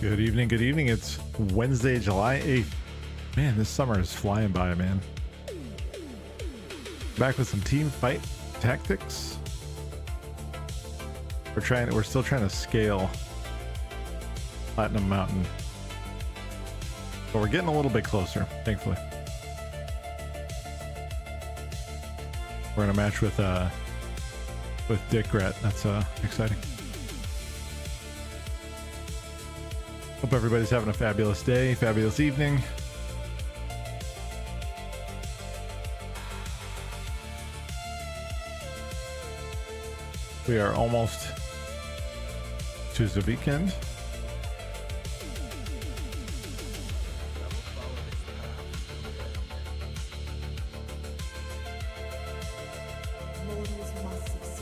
Good evening, good evening. It's Wednesday, July 8th. Man, this summer is flying by, man. Back with some Teamfight Tactics. We're still trying to scale Platinum Mountain. But we're getting a little bit closer, thankfully. We're in a match with Dick Rat. That's exciting. Hope everybody's having a fabulous day, fabulous evening. We are almost Tuesday weekend.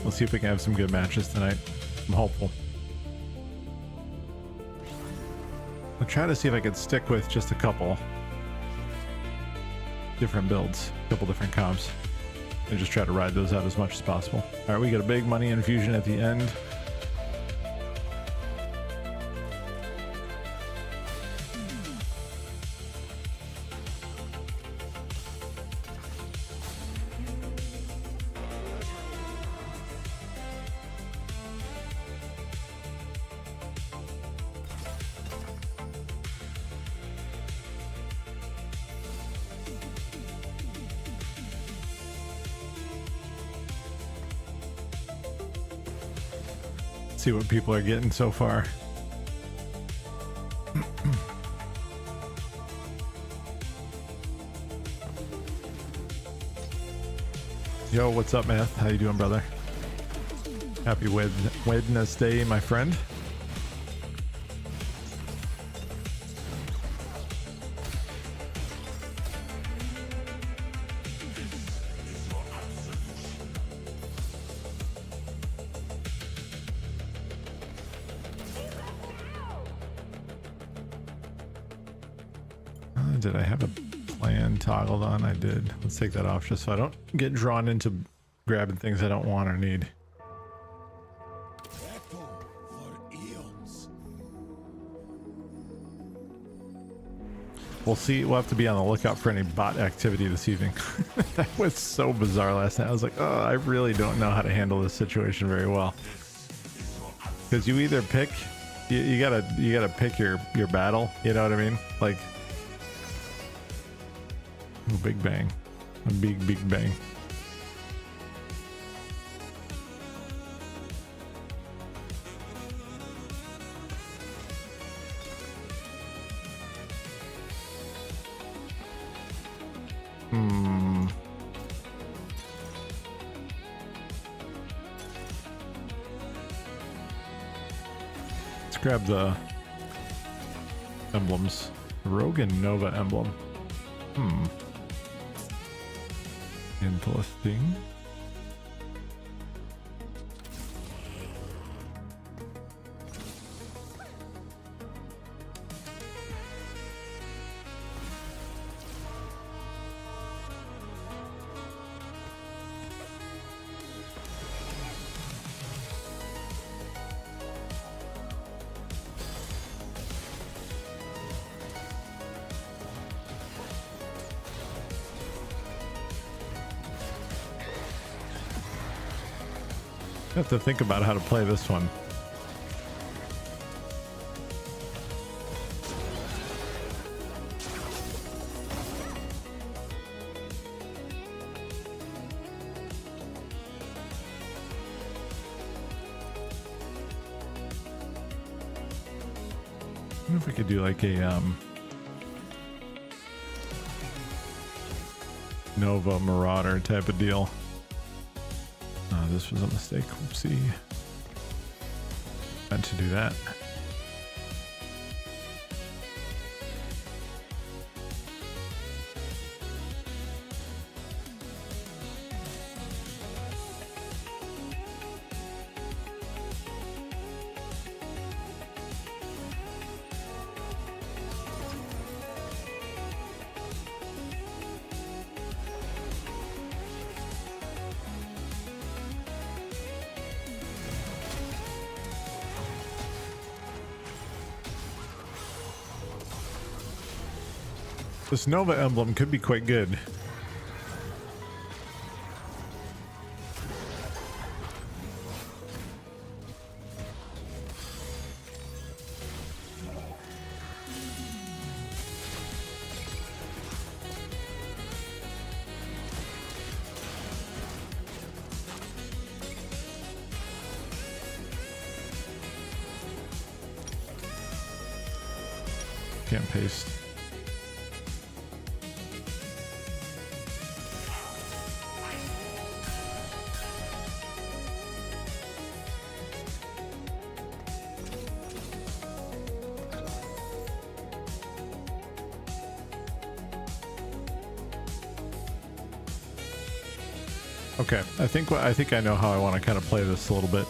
We'll see if we can have some good matches tonight. I'm hopeful. I'll try to see if I could stick with just a couple different builds, a couple different comps, and just try to ride those out as much as possible. All right, we got a big money infusion at the end. See what people are getting so far. Yo, what's up, Math? How you doing, brother? Happy Wednesday, my friend. Did I have a plan toggled on? I did. Let's take that off just so I don't get drawn into grabbing things I don't want or need. We'll see. We'll have to be on the lookout for any bot activity this evening. That was so bizarre last night. I was like, oh, I really don't know how to handle this situation very well. Because you either pick, you gotta pick your battle. You know what I mean? Like, ooh, big bang. A big bang. Let's grab the emblems. Rogue and Nova emblem. Interesting. I have to think about how to play this one. I wonder if we could do like a Nova Marauder type of deal. This was a mistake. Oopsie. Meant to do that. This Nova emblem could be quite good. Can't paste. Okay, I think I know how I want to kind of play this a little bit.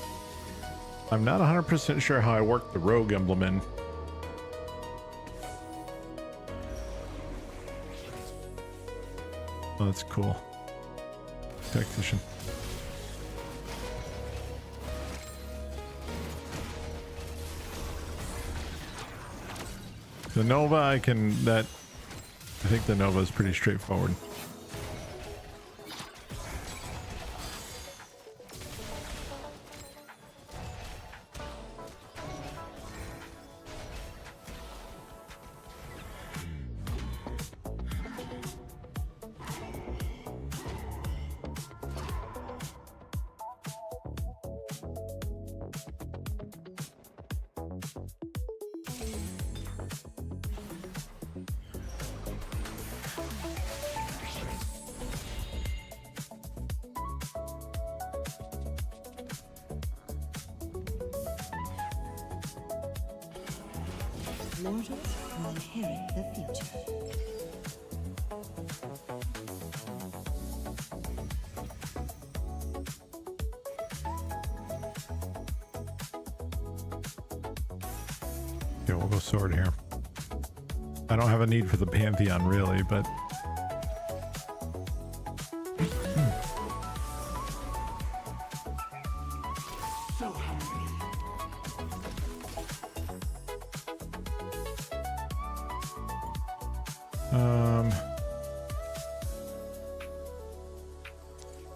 I'm not 100% sure how I work the rogue emblem in. Oh, that's cool. Tactician. The Nova, I think the Nova is pretty straightforward. Mortals will inherit the future. Yeah, we'll go sword here. I don't have a need for the Pantheon really, but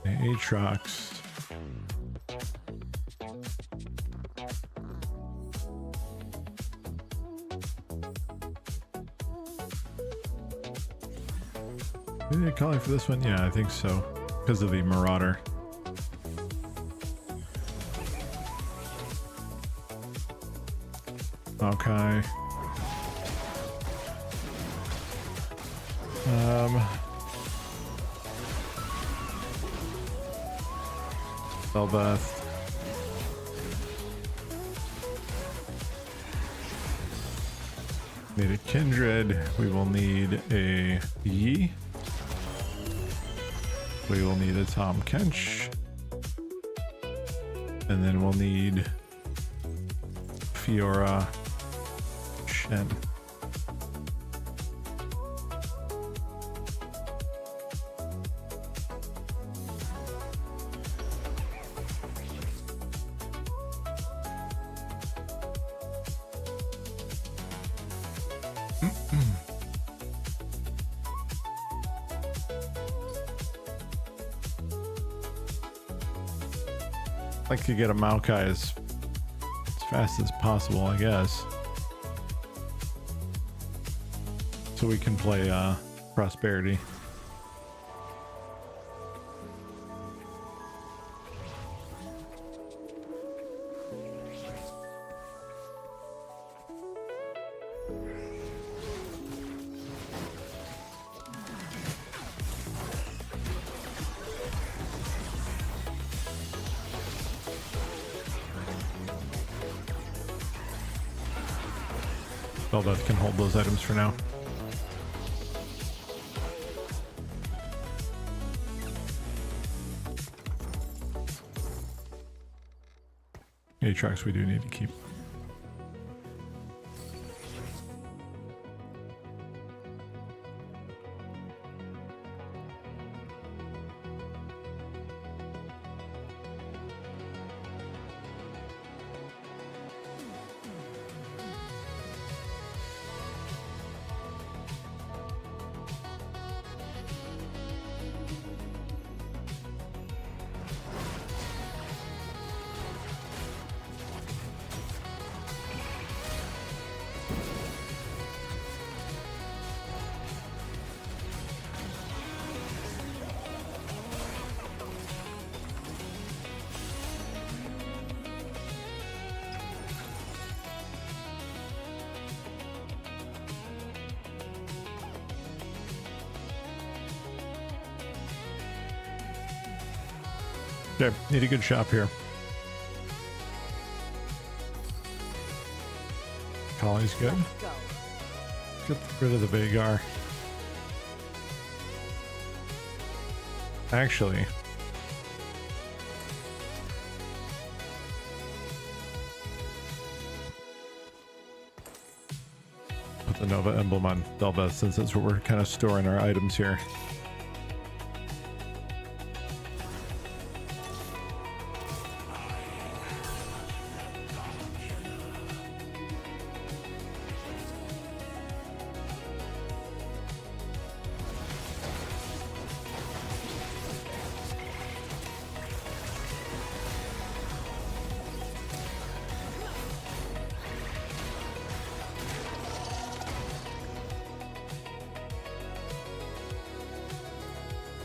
Aatrox. Maybe they're calling for this one? Yeah, I think so. Because of the Marauder. Okay. Spellbust. Need a Kindred. We will need a Yi. We will need a Tom Kench. And then we'll need Fiora Shen. Like to get a Maokai as fast as possible, I guess. So we can play Prosperity. Spellbust can hold those items for now. Aatrox we do need to keep. Okay, need a good shop here. Colly's good. Get rid of the Vagar. Actually, put the Nova emblem on Delva since that's where we're kind of storing our items here.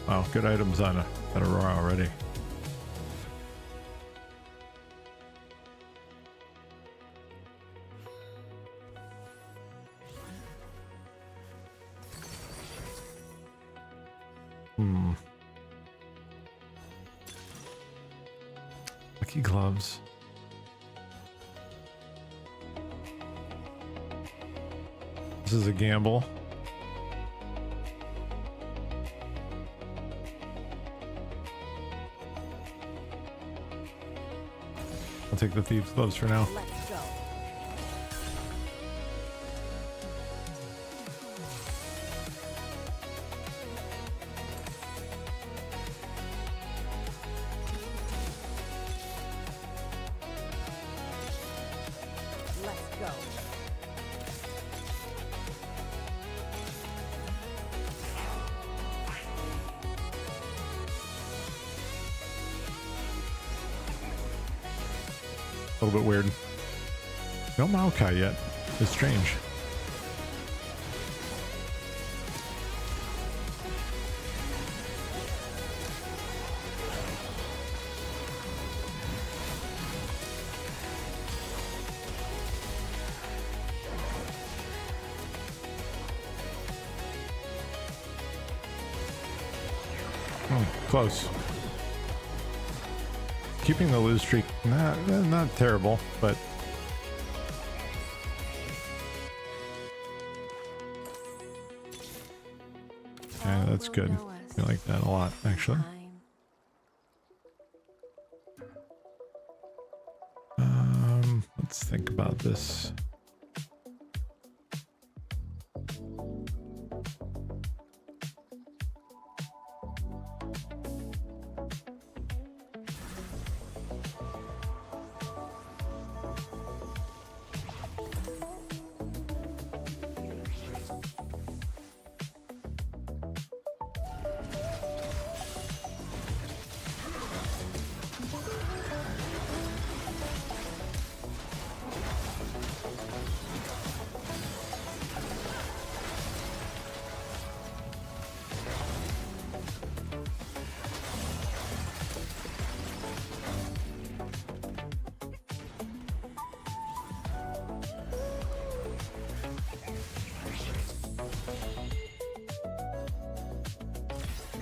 Wow, good items on that Aurora already. Lucky gloves. This is a gamble. I'll take the thieves' gloves for now. Let's go. Let's go. A little bit weird. No Maokai yet. It's strange. Oh, close. Keeping the lose streak, not terrible, but yeah, that's good. I like that a lot, actually. Let's think about this.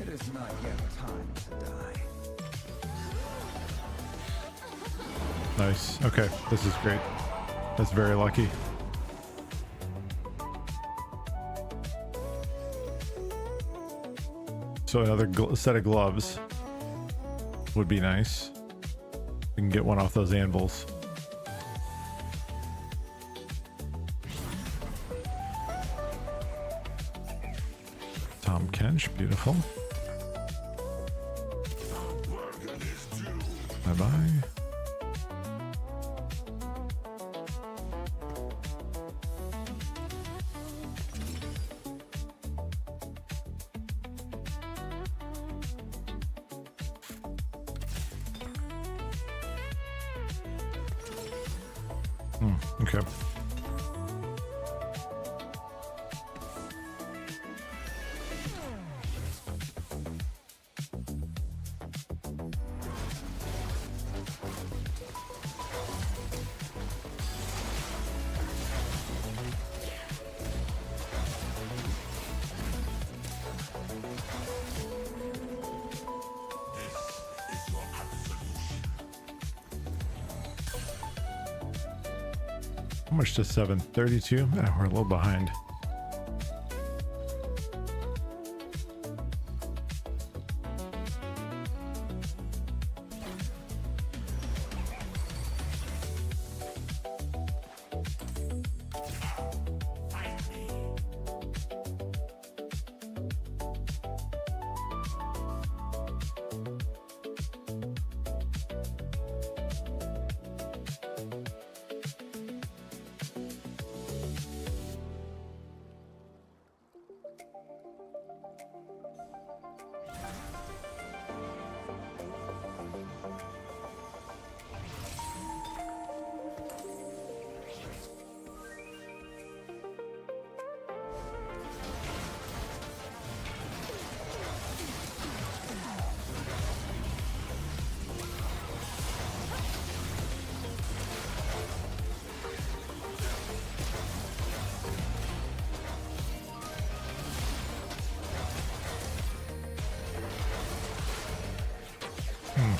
It is not yet time to die. Nice. Okay, this is great. That's very lucky. So another set of gloves would be nice. We can get one off those anvils. Tom Kench, beautiful. Bye-bye. Okay. How much does 732? We're a little behind.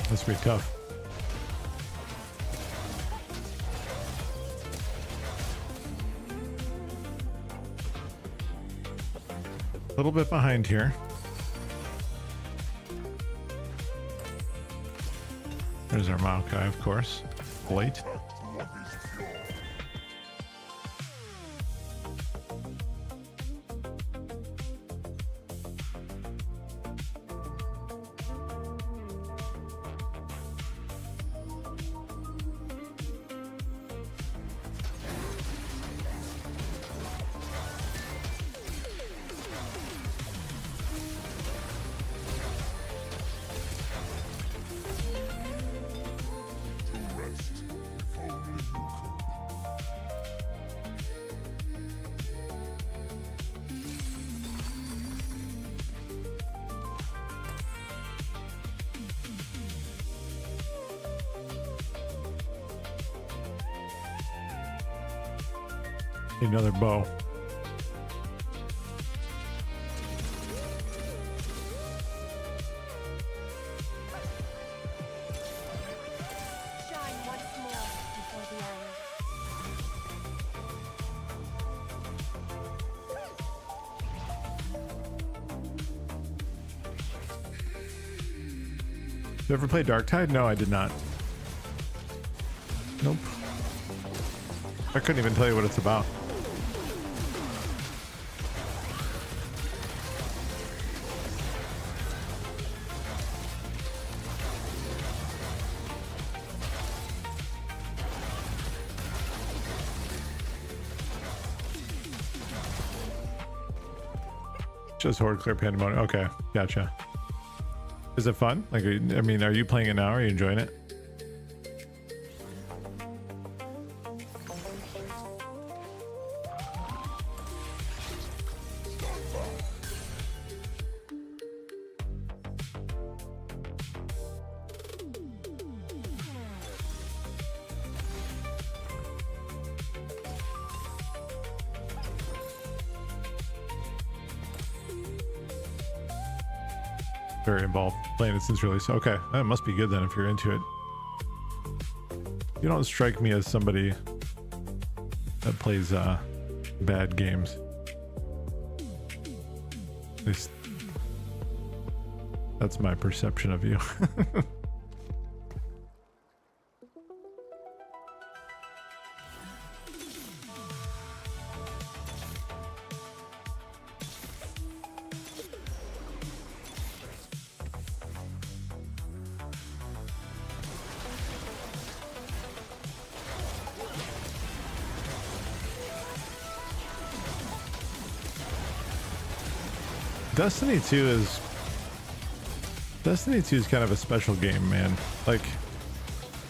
That's pretty tough. A little bit behind here. There's our Maokai, of course. Late. Need another bow. Shine once more before the end. Did you ever play Darktide? No, I did not. Nope. I couldn't even tell you what it's about. Just Horde Clear Pandemonium. Okay, gotcha. Is it fun? Like, I mean, are you playing it now? Are you enjoying it? Very involved, playing it since release. Okay, that must be good then if you're into it. You don't strike me as somebody that plays bad games. At least that's my perception of you. Destiny 2 is kind of a special game, man. Like,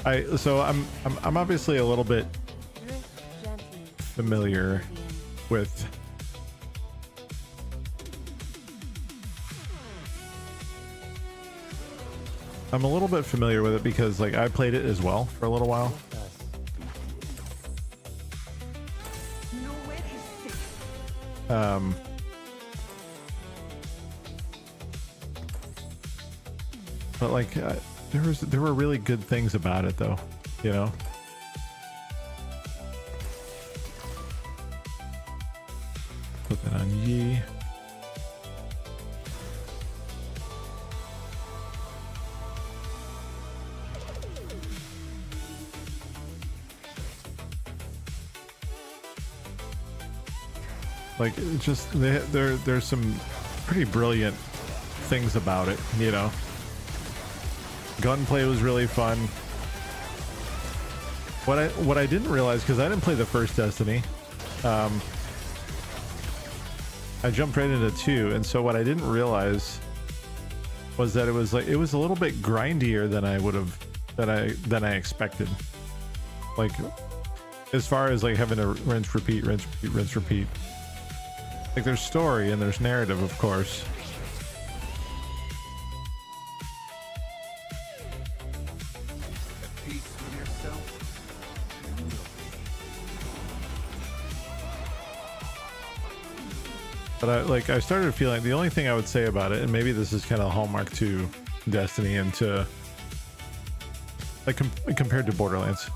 I'm obviously a little bit familiar with it because like I played it as well for a little while. But like there were really good things about it though, you know. Like, it's just there's some pretty brilliant things about it, you know. Gunplay was really fun. What I didn't realize, because I didn't play the first Destiny, I jumped right into 2, and so what I didn't realize was that it was a little bit grindier than I would have than I expected. Like, as far as like having to rinse repeat. Like, there's story and there's narrative, of course. Peace with yourself. But I started feeling, the only thing I would say about it, and maybe this is kind of hallmark to Destiny and to like compared to Borderlands.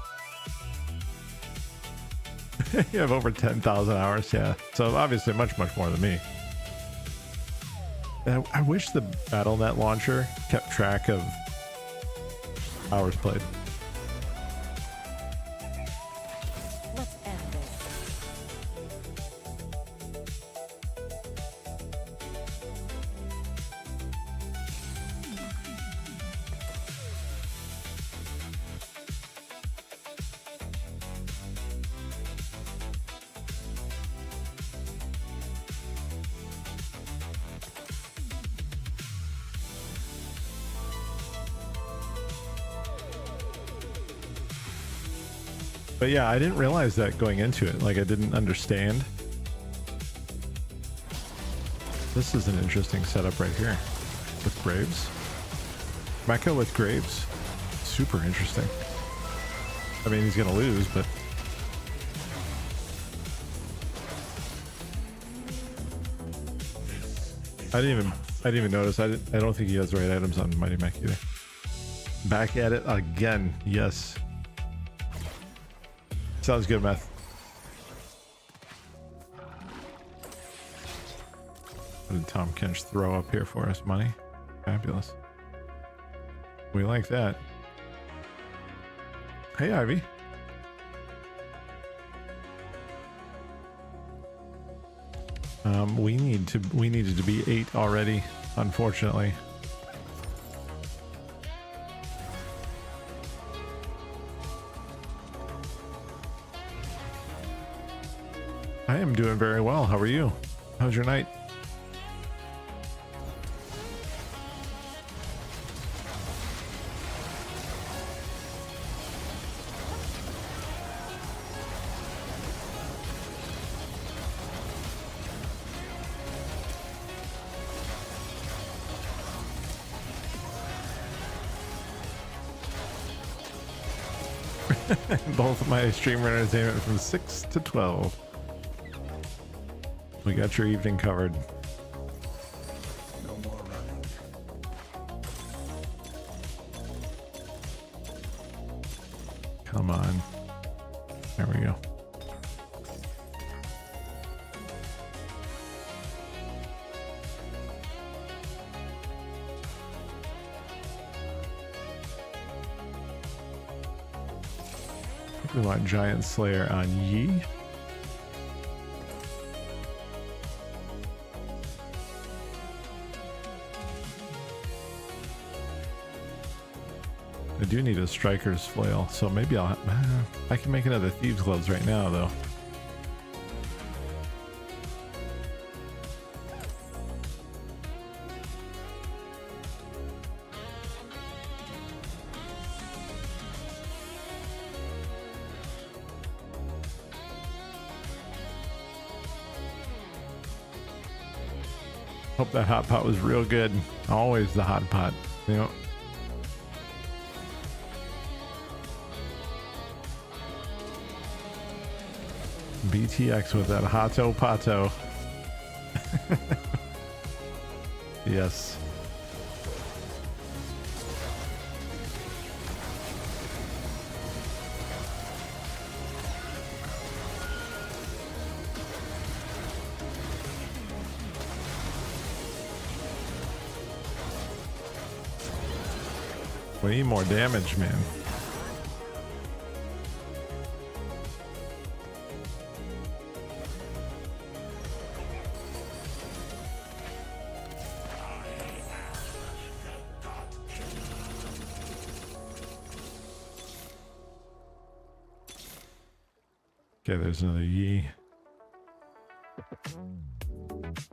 You have over 10,000 hours, yeah. So obviously much more than me. And I wish the BattleNet launcher kept track of hours played. Let's end this. But yeah, I didn't realize that going into it. Like, I didn't understand. This is an interesting setup right here with Graves. Mecha with Graves. Super interesting. I mean, he's gonna lose, but I didn't even notice. I don't think he has the right items on Mighty Mech either. Back at it again. Yes. Sounds good, Meth. What did Tom Kinch throw up here for us? Money? Fabulous. We like that. Hey, Ivy. We needed to be 8 already, unfortunately. I am doing very well. How are you? How's your night? Both of my streamer entertainment from 6 to 12. We got your evening covered. No more running. Come on. There we go. I think we want Giant Slayer on Yi. I do need a striker's flail, so maybe I can make another thieves gloves right now, though. Hope that hot pot was real good. Always the hot pot, you know. BTX with that Hato Pato. Yes. We need more damage, man. Okay, there's another Yi.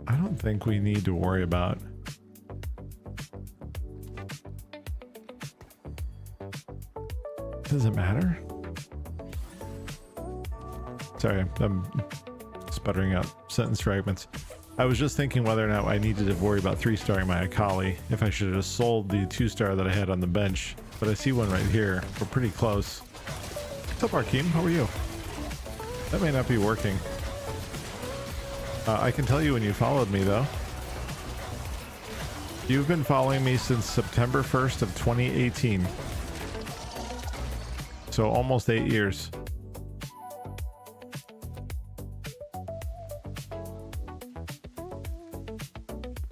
I don't think we need to worry about. Does it matter? Sorry, I'm sputtering out sentence fragments. I was just thinking whether or not I needed to worry about 3-starring my Akali, if I should have sold the 2-star that I had on the bench. But I see one right here. We're pretty close. What's up, Arkeem? How are you? That may not be working. I can tell you when you followed me, though. You've been following me since September 1st of 2018. So almost 8 years.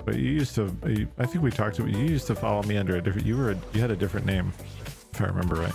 But you used to, I think we talked about, you used to follow me under a different, you had a different name, if I remember right.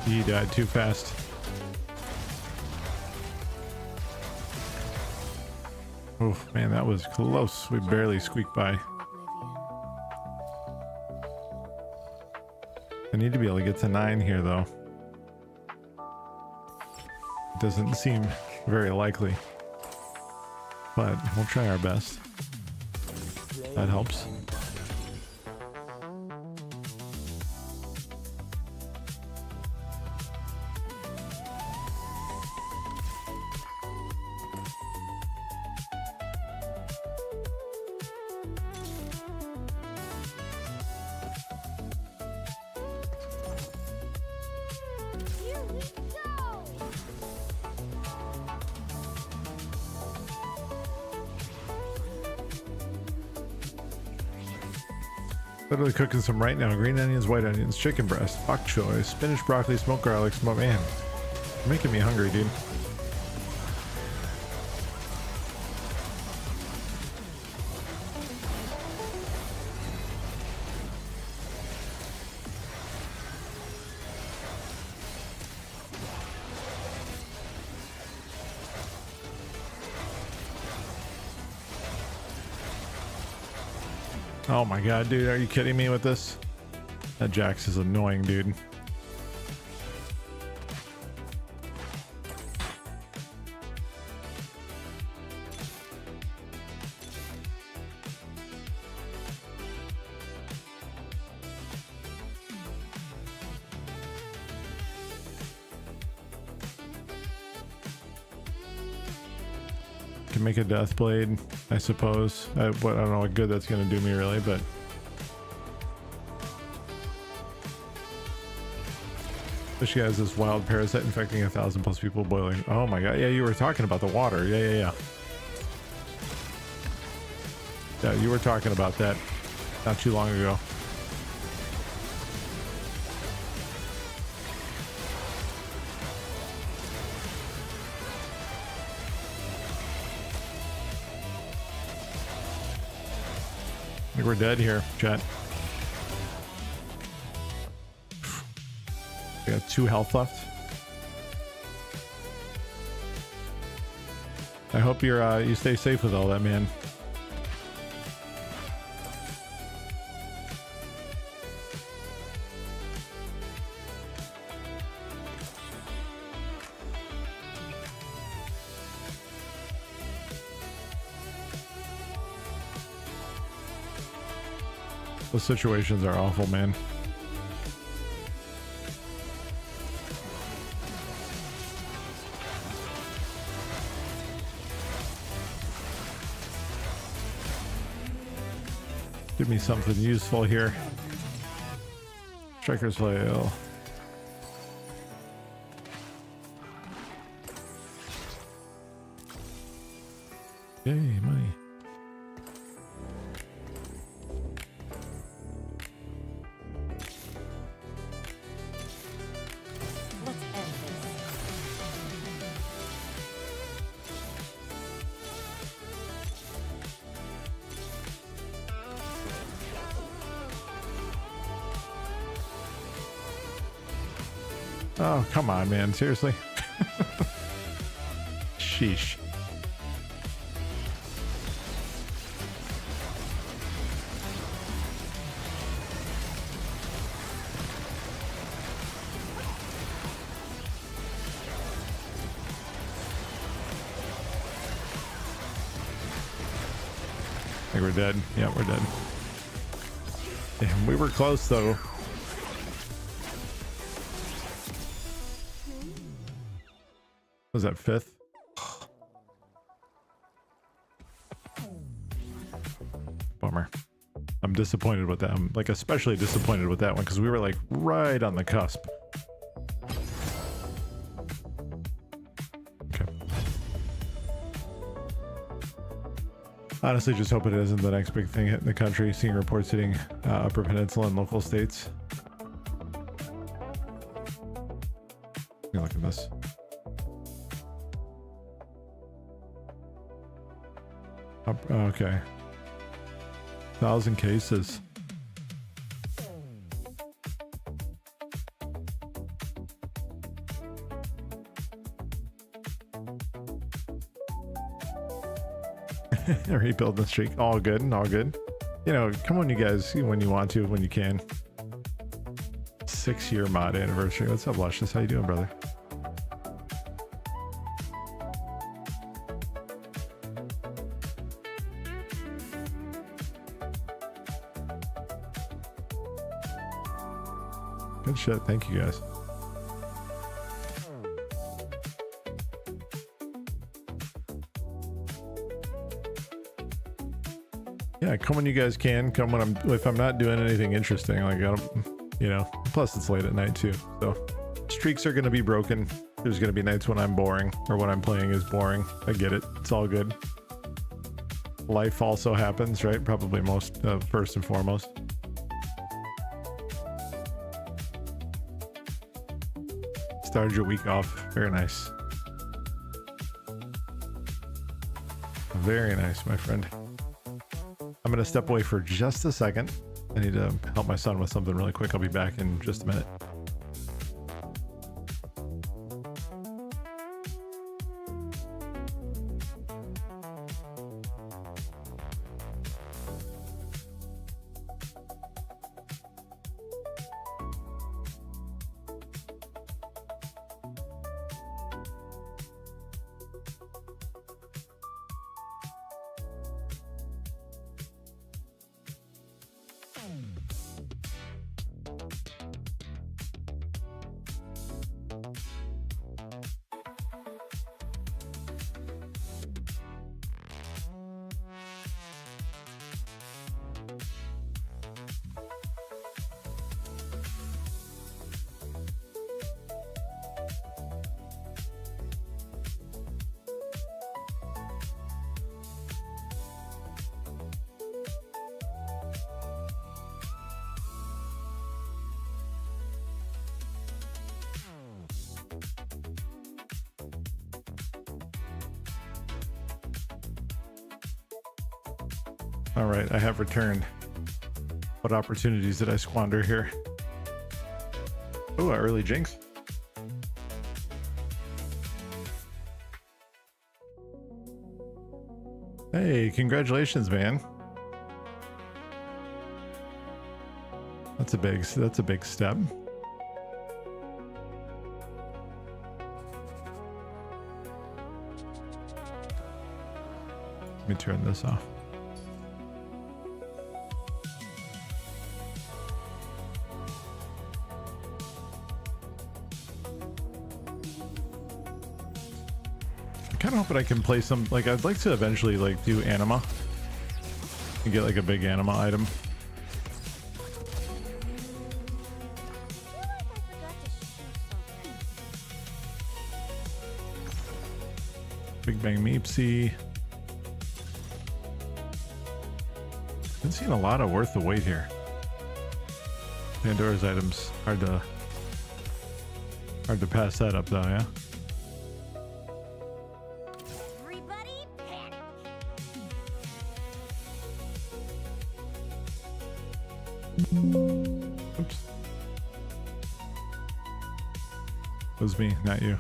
He died too fast. Oof, man, that was close. We barely squeaked by. I need to be able to get to 9 here, though. It doesn't seem very likely, but we'll try our best. That helps. Literally cooking some right now. Green onions, white onions, chicken breast, bok choy, spinach, broccoli, smoked garlic, smoked man. You're making me hungry, dude. Oh my god, dude, are you kidding me with this? That Jax is annoying, dude. Can make a death blade, I suppose. I don't know what good that's gonna do me really, but this guy has this wild parasite infecting 1,000 plus people boiling. Oh my god, yeah, you were talking about the water. Yeah, you were talking about that not too long ago. I think we're dead here, chat. We got 2 health left. I hope you stay safe with all that, man. The situations are awful, man. Give me something useful here. Striker's flail. Yay, money. Let's end this. Oh, come on, man. Seriously? Sheesh. I think we're dead. Yeah, we're dead. Damn, we were close though. Was that fifth? Bummer. I'm disappointed with that. I'm like especially disappointed with that one because we were like right on the cusp. Okay. Honestly, just hope it isn't the next big thing hitting the country. Seeing reports hitting Upper Peninsula and local states. Look at this. Okay. 1,000 cases. Rebuild the streak. All good. All good. You know, come on, you guys, when you want to, when you can. 6-year mod anniversary. What's up, Luscious? How you doing, brother? Good shit. Thank you, guys. Yeah, come when you guys can. Come when if I'm not doing anything interesting. Like I don't, you know. Plus, it's late at night too. So streaks are gonna be broken. There's gonna be nights when I'm boring or when I'm playing is boring. I get it. It's all good. Life also happens, right? Probably most first and foremost. Started your week off. Very nice. Very nice, my friend. I'm going to step away for just a second. I need to help my son with something really quick. I'll be back in just a minute. All right, I have returned. What opportunities did I squander here? Oh, early jinx. Hey, congratulations, man. That's a big step. Let me turn this off. Kind of hoping I can play some, like I'd like to eventually like do anima and get like a big anima item. Big Bang Meepsy. Been seeing a lot of worth the wait here. Pandora's items hard to pass that up though, yeah. Everybody panic. Oops. It was me, not you.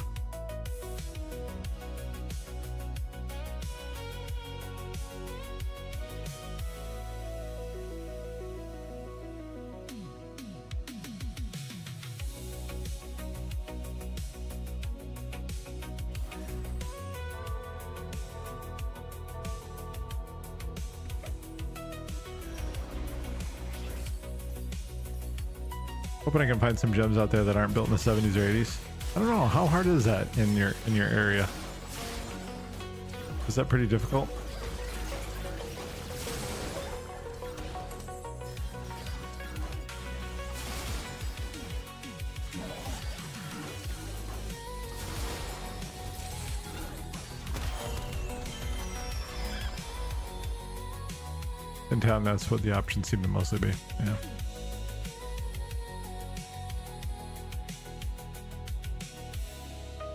Hoping I can find some gems out there that aren't built in the 70s or 80s. I don't know, how hard is that in your area? Is that pretty difficult? In town, that's what the options seem to mostly be. Yeah.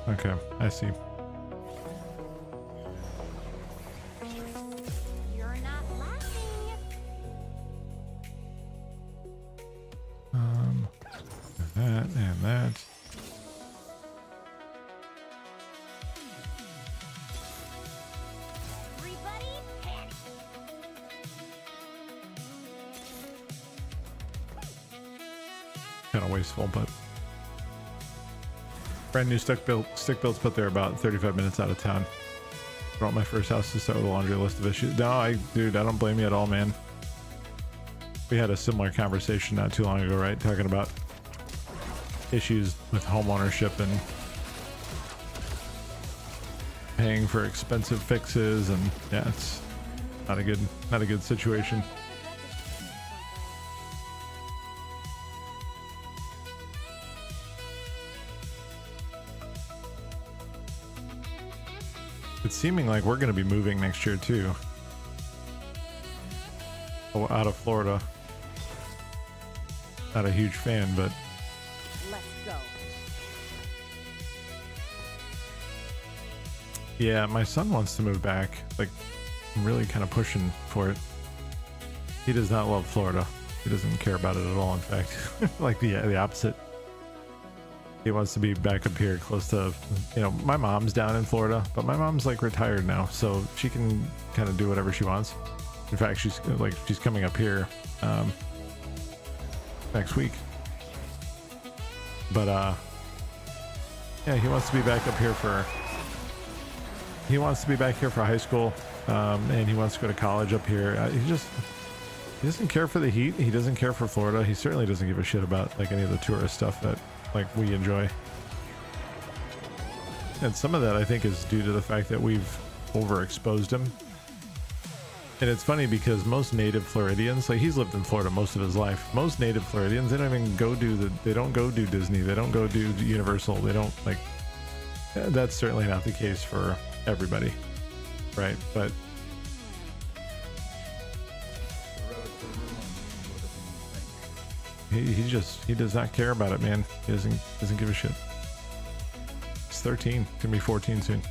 Okay, I see. You're not laughing. That and that. Everybody panic. Kind of wasteful, but brand new stick builds put there about 35 minutes out of town. Brought my first house to start with a laundry list of issues. No, dude, I don't blame you at all, man. We had a similar conversation not too long ago, right? Talking about issues with home ownership and paying for expensive fixes, and yeah, it's not a good situation. It's seeming like we're going to be moving next year too. Oh, out of Florida. Not a huge fan, but Let's go. yeah, my son wants to move back. Like, I'm really kind of pushing for it. He does not love Florida. He doesn't care about it at all, in fact. Like the opposite. He wants to be back up here close to, you know, my mom's down in Florida, but my mom's like retired now, so she can kind of do whatever she wants. In fact, she's coming up here next week. But yeah, he wants to be back up here for high school, and he wants to go to college up here. He doesn't care for the heat. He doesn't care for Florida. He certainly doesn't give a shit about like any of the tourist stuff that like we enjoy. And some of that I think is due to the fact that we've overexposed him. And it's funny because most native Floridians, like he's lived in Florida most of his life, most native Floridians, they don't even go do Disney, they don't go do Universal, they don't like, that's certainly not the case for everybody, right? But he does not care about it, man. He doesn't give a shit. He's 13, gonna be 14 soon.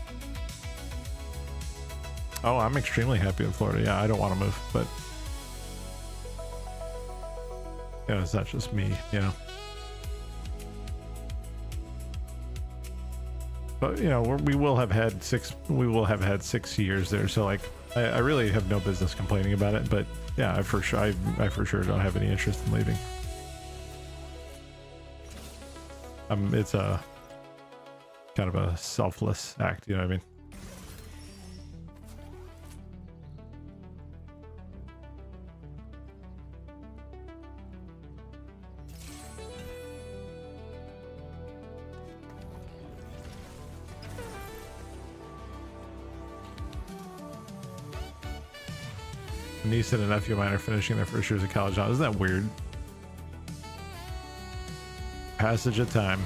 Oh, I'm extremely happy in Florida. Yeah, I don't want to move, but yeah, it's not just me, you know. But you know, we will have had 6 years there, so like I really have no business complaining about it. But yeah, I for sure don't have any interest in leaving. It's a kind of a selfless act, you know what I mean? Niece and a nephew of mine are finishing their first years of college now. Isn't that weird? Passage of time.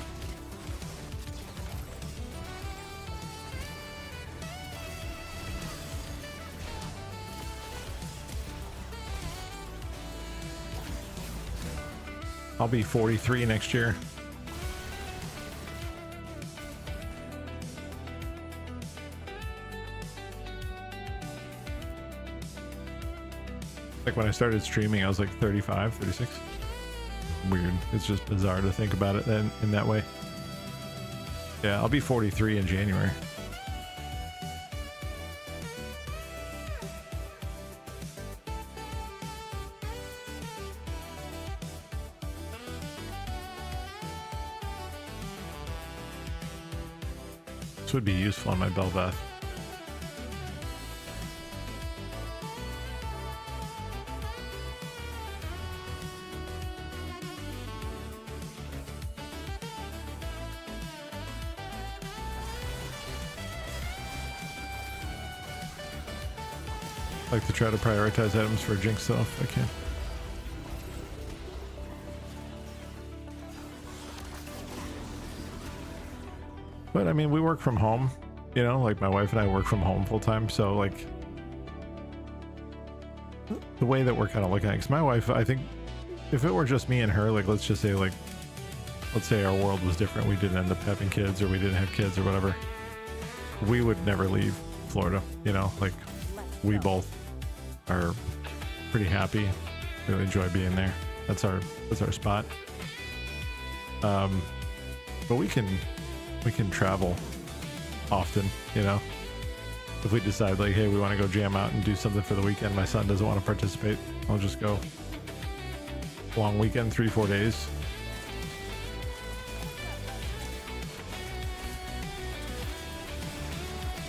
I'll be 43 next year. Like when I started streaming, I was like 35, 36. Weird. It's just bizarre to think about it then in that way. Yeah, I'll be 43 in January. This would be useful on my Belvath. I like to try to prioritize items for Jinx though if I can. But I mean, we work from home, you know, like my wife and I work from home full time. So like the way that we're kind of looking at it, because my wife, I think if it were just me and her, like let's just say like, let's say our world was different. We didn't end up having kids or we didn't have kids or whatever. We would never leave Florida, you know, like we both are pretty happy, really enjoy being there. That's our spot. But we can travel often, you know, if we decide like, hey, we want to go jam out and do something for the weekend. My son doesn't want to participate. I'll just go long weekend, 3-4 days.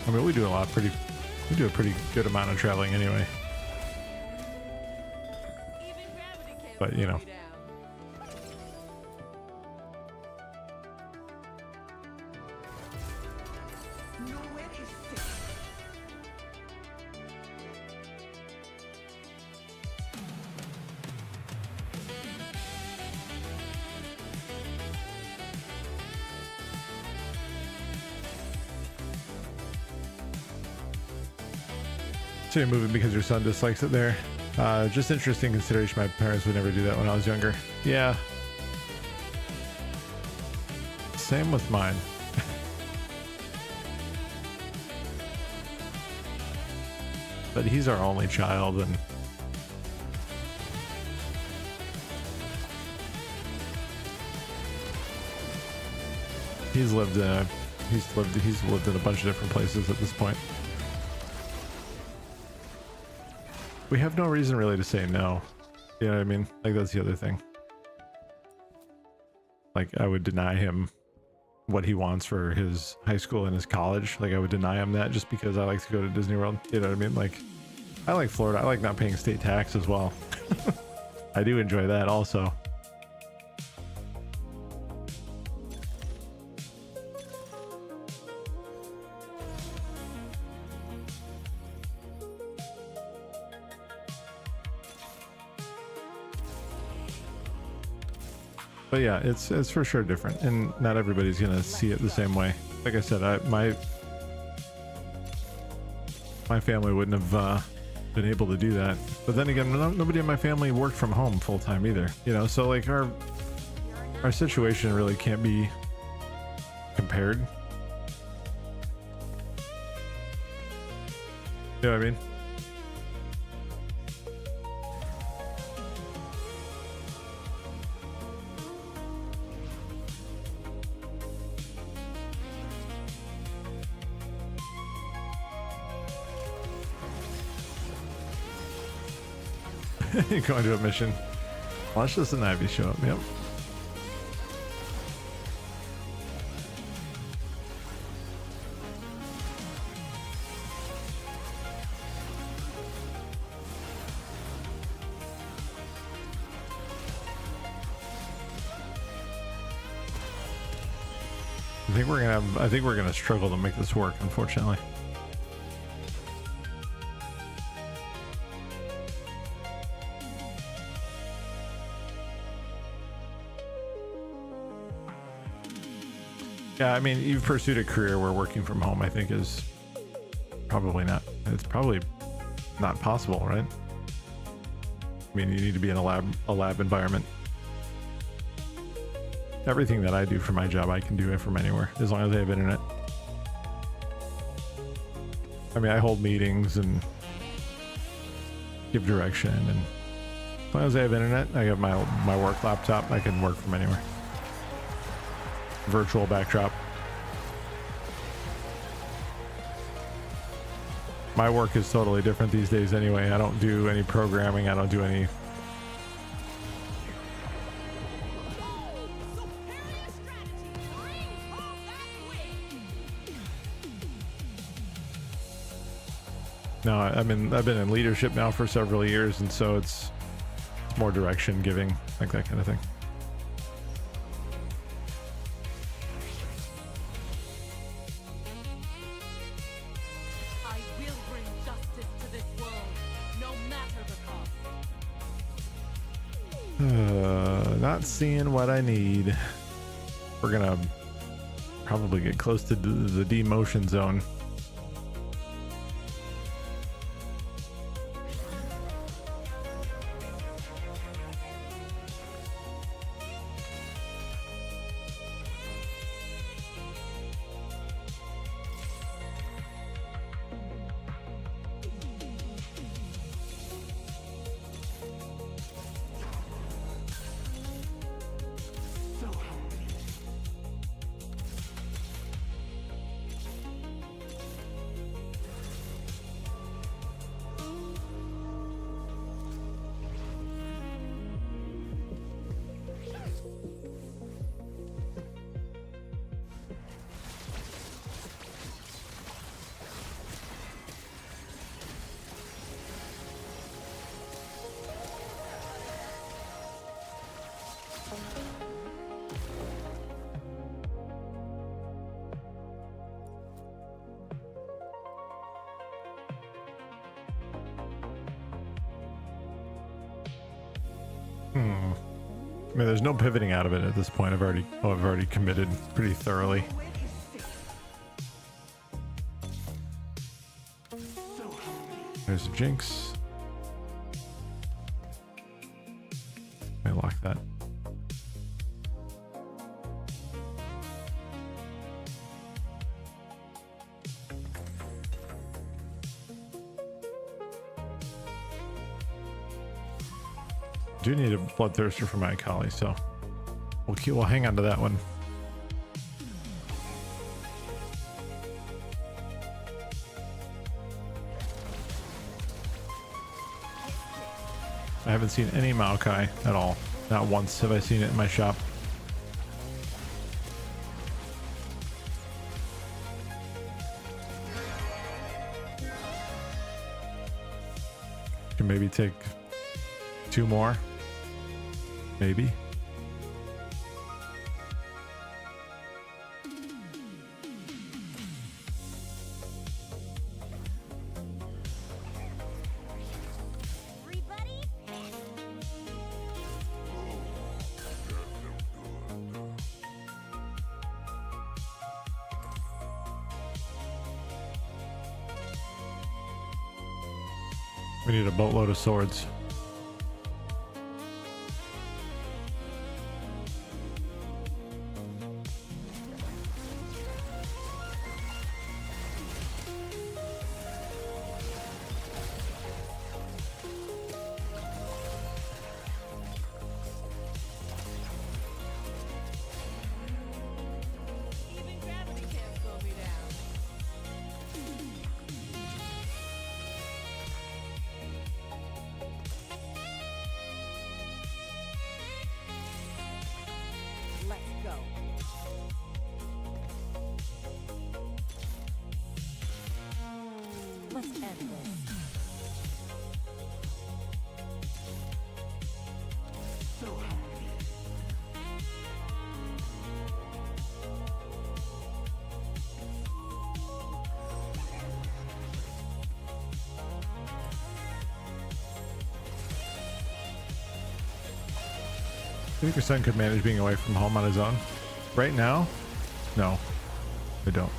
I mean, we do a pretty good amount of traveling anyway. But you know, so you're moving because your son dislikes it there. Just interesting consideration. My parents would never do that when I was younger. Yeah. Same with mine. But he's our only child and he's lived in a bunch of different places at this point. We have no reason really to say no. You know what I mean? Like that's the other thing. Like I would deny him what he wants for his high school and his college. Like I would deny him that just because I like to go to Disney World. You know what I mean? Like I like Florida. I like not paying state tax as well. I do enjoy that also. But yeah, it's for sure different, and not everybody's gonna see it the same way. Like I said, my family wouldn't have been able to do that. But then again, nobody in my family worked from home full time either. You know, so like our situation really can't be compared. You know what I mean? Going to a mission. Watch this and Ivy show up. Yep. I think we're gonna struggle to make this work, unfortunately. Yeah, I mean, you've pursued a career where working from home, I think, is probably not. It's probably not possible, right? I mean, you need to be in a lab environment. everything that I do for my job, I can do it from anywhere as long as I have internet. I mean, I hold meetings and give direction, and as long as I have internet, I have my work laptop, I can work from anywhere. Virtual backdrop. My work is totally different these days anyway. I don't do any programming. I don't do any... No, I've been in leadership now for several years, and so it's more direction giving, like that kind of thing. I will bring justice to this world, no matter the cost. Not seeing what I need. We're gonna probably get close to the demotion zone. I mean, there's no pivoting out of it at this point. I've already committed pretty thoroughly. There's a jinx. I lock that. Do need a bloodthirster for my Akali, so we'll hang on to that one. I haven't seen any Maokai at all. Not once have I seen it in my shop. Can maybe take 2 more. Maybe. Everybody panic. We need a boatload of swords. Even gravity can't slow me down. Let's go. Let's end this. I think your son could manage being away from home on his own. Right now? No, I don't.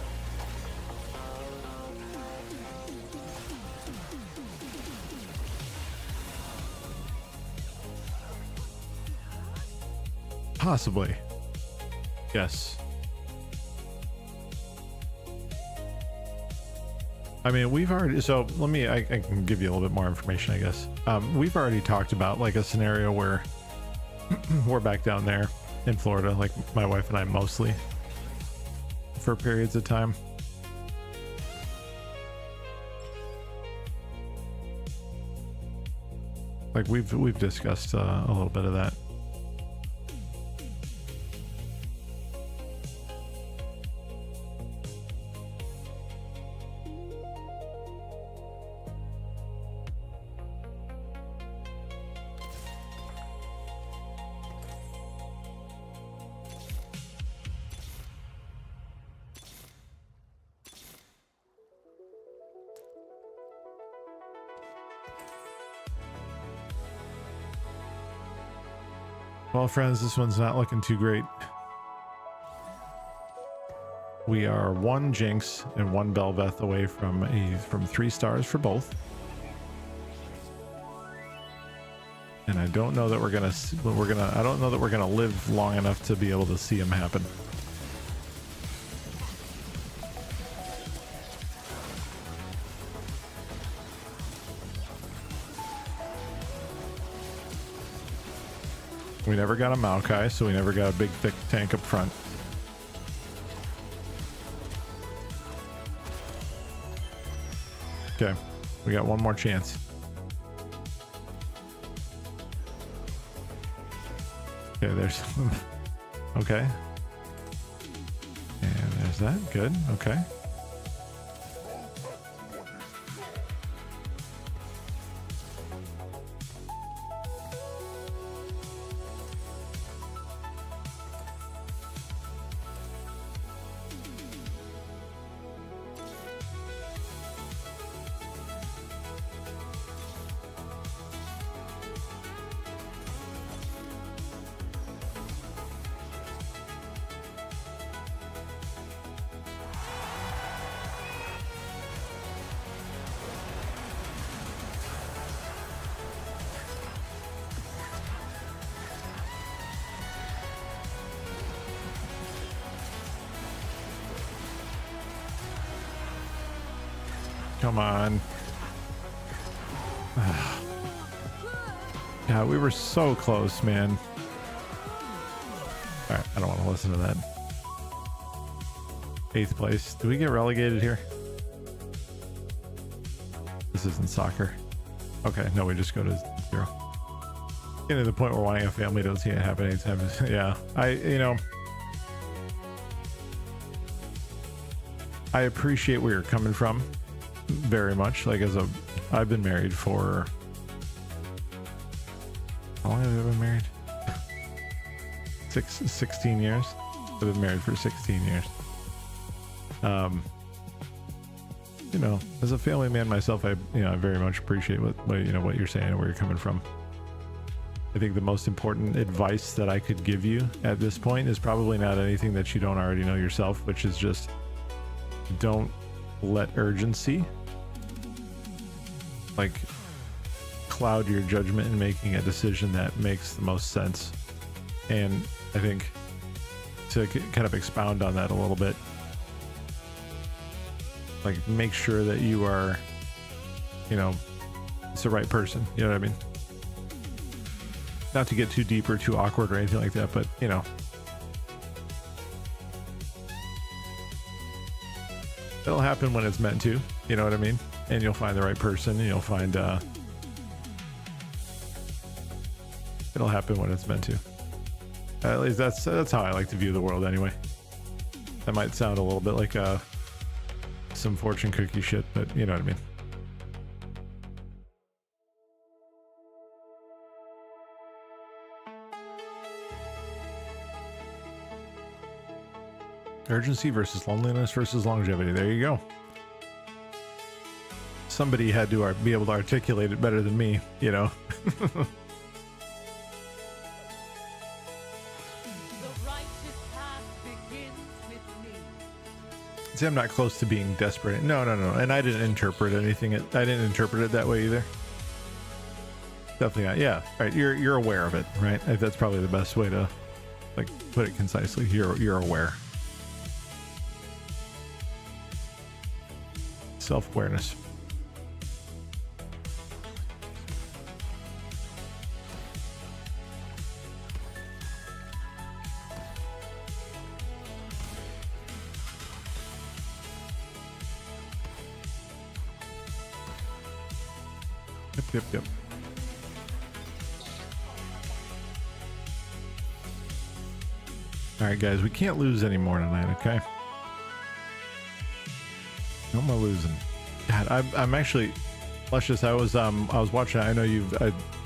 Possibly. Yes. I mean, we've already, so let me, I can give you a little bit more information, I guess. We've already talked about like a scenario where we're back down there in Florida, like my wife and I mostly, for periods of time. Like we've discussed a little bit of that. Well, friends, this one's not looking too great. We are 1 Jinx and 1 Belveth away from 3 stars for both. And I don't know that I don't know that we're gonna live long enough to be able to see them happen. We never got a Maokai, so we never got a big thick tank up front. Okay, we got one more chance. Okay, there's okay. And there's that. Good. Okay. Come on. Yeah, we were so close, man. Alright, I don't want to listen to that. 8th place. Do we get relegated here? This isn't soccer. Okay, no, we just go to 0. Getting to the point where wanting a family, don't see it happen anytime. Yeah, I appreciate where you're coming from. Very much. Like I've been married for, how long have I been married? 16 years. I've been married for 16 years. As a family man myself, I very much appreciate what you're saying and where you're coming from. I think the most important advice that I could give you at this point is probably not anything that you don't already know yourself, which is just don't let urgency cloud your judgment in making a decision that makes the most sense. And I think to kind of expound on that a little bit, make sure that you are, it's the right person, you know what I mean? Not to get too deep or too awkward or anything like that, but it'll happen when it's meant to, you know what I mean? And you'll find the right person, and you'll find it'll happen when it's meant to. At least that's how I like to view the world anyway. That might sound a little bit like some fortune cookie shit, but you know what I mean. Urgency versus loneliness versus longevity. There you go. Somebody had to be able to articulate it better than me, The righteous path begins with me. See, I'm not close to being desperate. No. And I didn't interpret anything. I didn't interpret it that way either. Definitely not. Yeah. Right. You're aware of it, right? That's probably the best way to like put it concisely. You're aware. Self-awareness. Yep. All right, guys, we can't lose anymore tonight, okay? No more losing. God, I'm actually, Luscious. I was watching. I know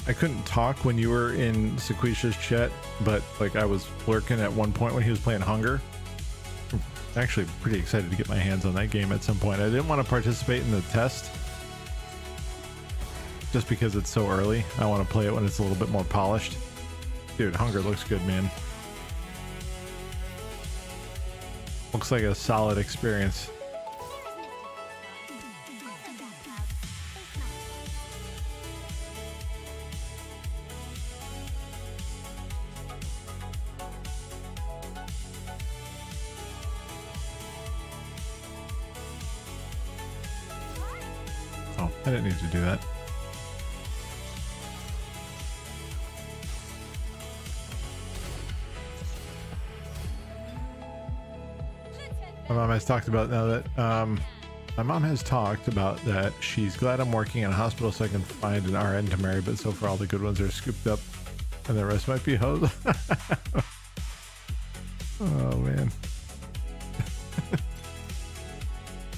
I couldn't talk when you were in Sequisha's chat, but like I was lurking at one point when he was playing Hunger. I'm actually pretty excited to get my hands on that game at some point. I didn't want to participate in the test just because it's so early. I want to play it when it's a little bit more polished. Dude, Hunger looks good, man. Looks like a solid experience. Oh, I didn't need to do that. My mom has talked about that she's glad I'm working in a hospital so I can find an RN to marry, but so far all the good ones are scooped up and the rest might be hoes. Oh man.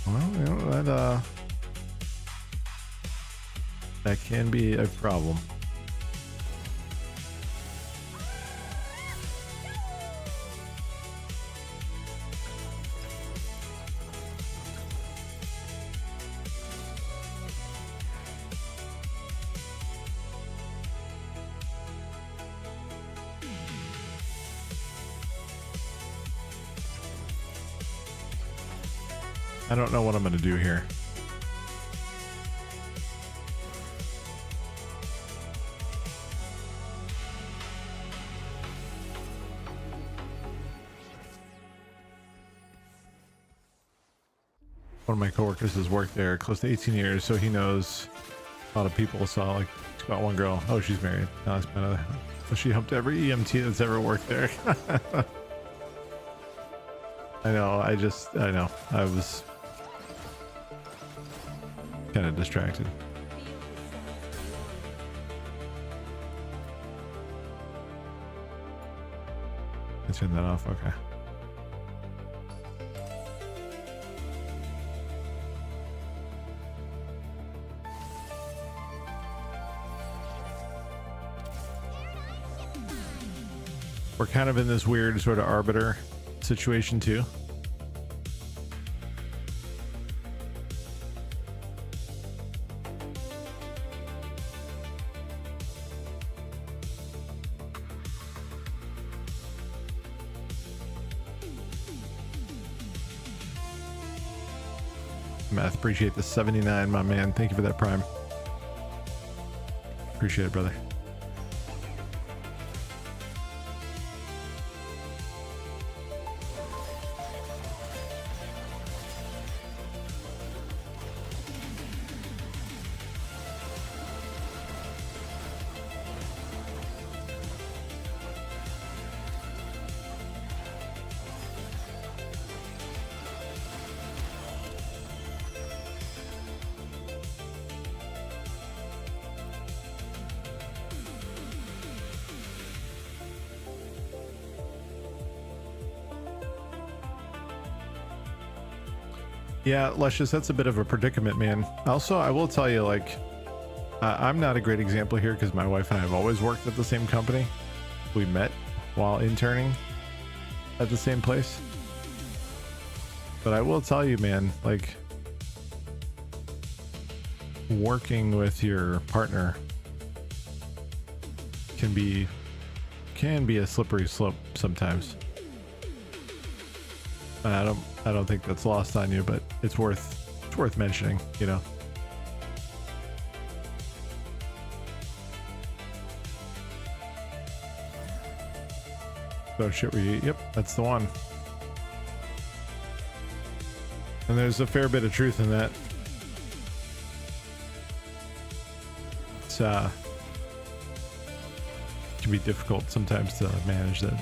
Well, you know, that can be a problem. I don't know what I'm going to do here. One of my coworkers has worked there close to 18 years, so he knows a lot of people. So like, it's about one girl. Oh, she's married. No, it's my other. So she humped every EMT that's ever worked there. I know. I know. I was kind of distracted. I turned that off. Okay. We're kind of in this weird sort of arbiter situation too. Math, appreciate the 79, my man. Thank you for that prime. Appreciate it, brother. Yeah, Luscious, that's a bit of a predicament, man. Also, I will tell you, like, I'm not a great example here because my wife and I have always worked at the same company. We met while interning at the same place. But I will tell you, man, like, working with your partner can be a slippery slope sometimes. And I don't think that's lost on you, but it's worth mentioning, you know. So shit we eat. Yep, that's the one. And there's a fair bit of truth in that. It's can be difficult sometimes to manage that.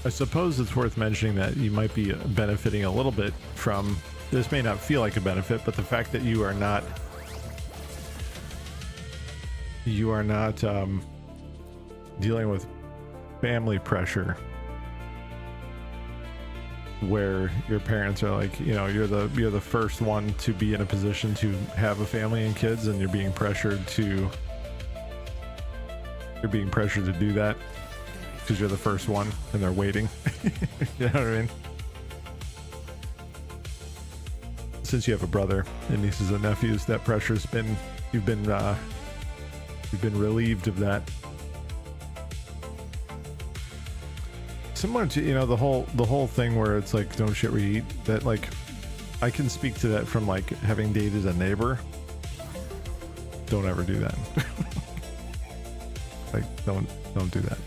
I suppose it's worth mentioning that you might be benefiting a little bit from, this may not feel like a benefit, but the fact that you are not dealing with family pressure where your parents are like, you know, you're the first one to be in a position to have a family and kids, and you're being pressured to do that because you're the first one and they're waiting. You know what I mean? Since you have a brother and nieces and nephews, that pressure's been, you've been relieved of that. Similar to, you know, the whole thing where it's like, don't shit where you eat, that like I can speak to that from like having dated a neighbor. Don't ever do that. Like don't do that.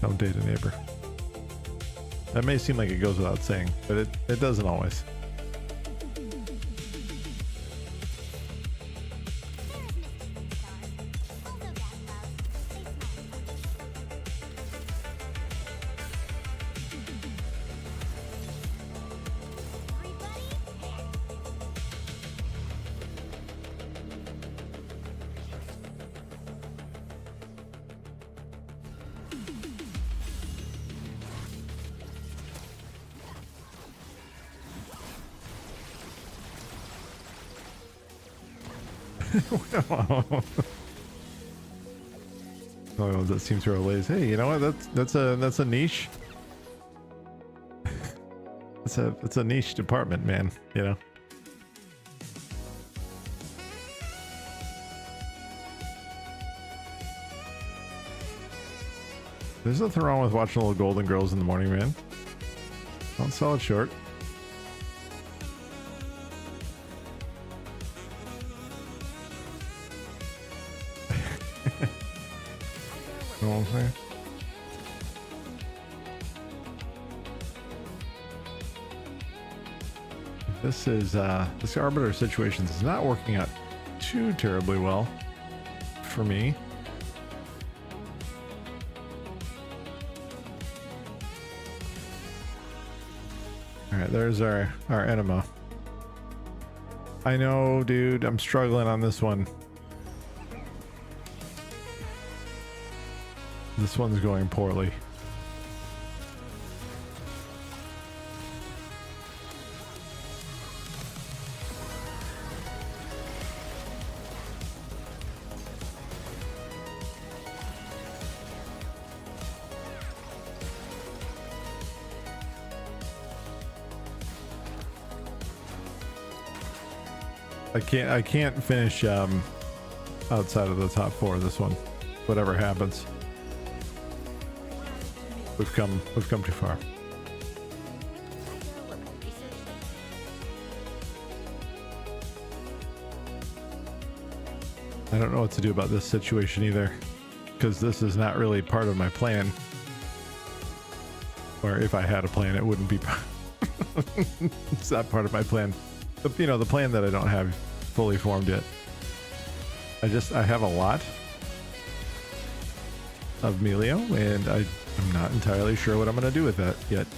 Don't date a neighbor. That may seem like it goes without saying, but it doesn't always. Oh, that seems to relays. Hey, you know what? That's a niche. It's a niche department, man. You know. There's nothing wrong with watching little Golden Girls in the morning, man. Don't sell it short. You know what I'm saying? This arbiter situation is not working out too terribly well for me. All right, there's our enema. I know, dude, I'm struggling on this one. This one's going poorly. I can't finish outside of the top 4 of this one. Whatever happens. We've come too far. I don't know what to do about this situation either, because this is not really part of my plan. Or if I had a plan, it wouldn't be. It's not part of my plan. But, you know, the plan that I don't have fully formed yet. I have a lot of Melio, and I'm not entirely sure what I'm going to do with that yet.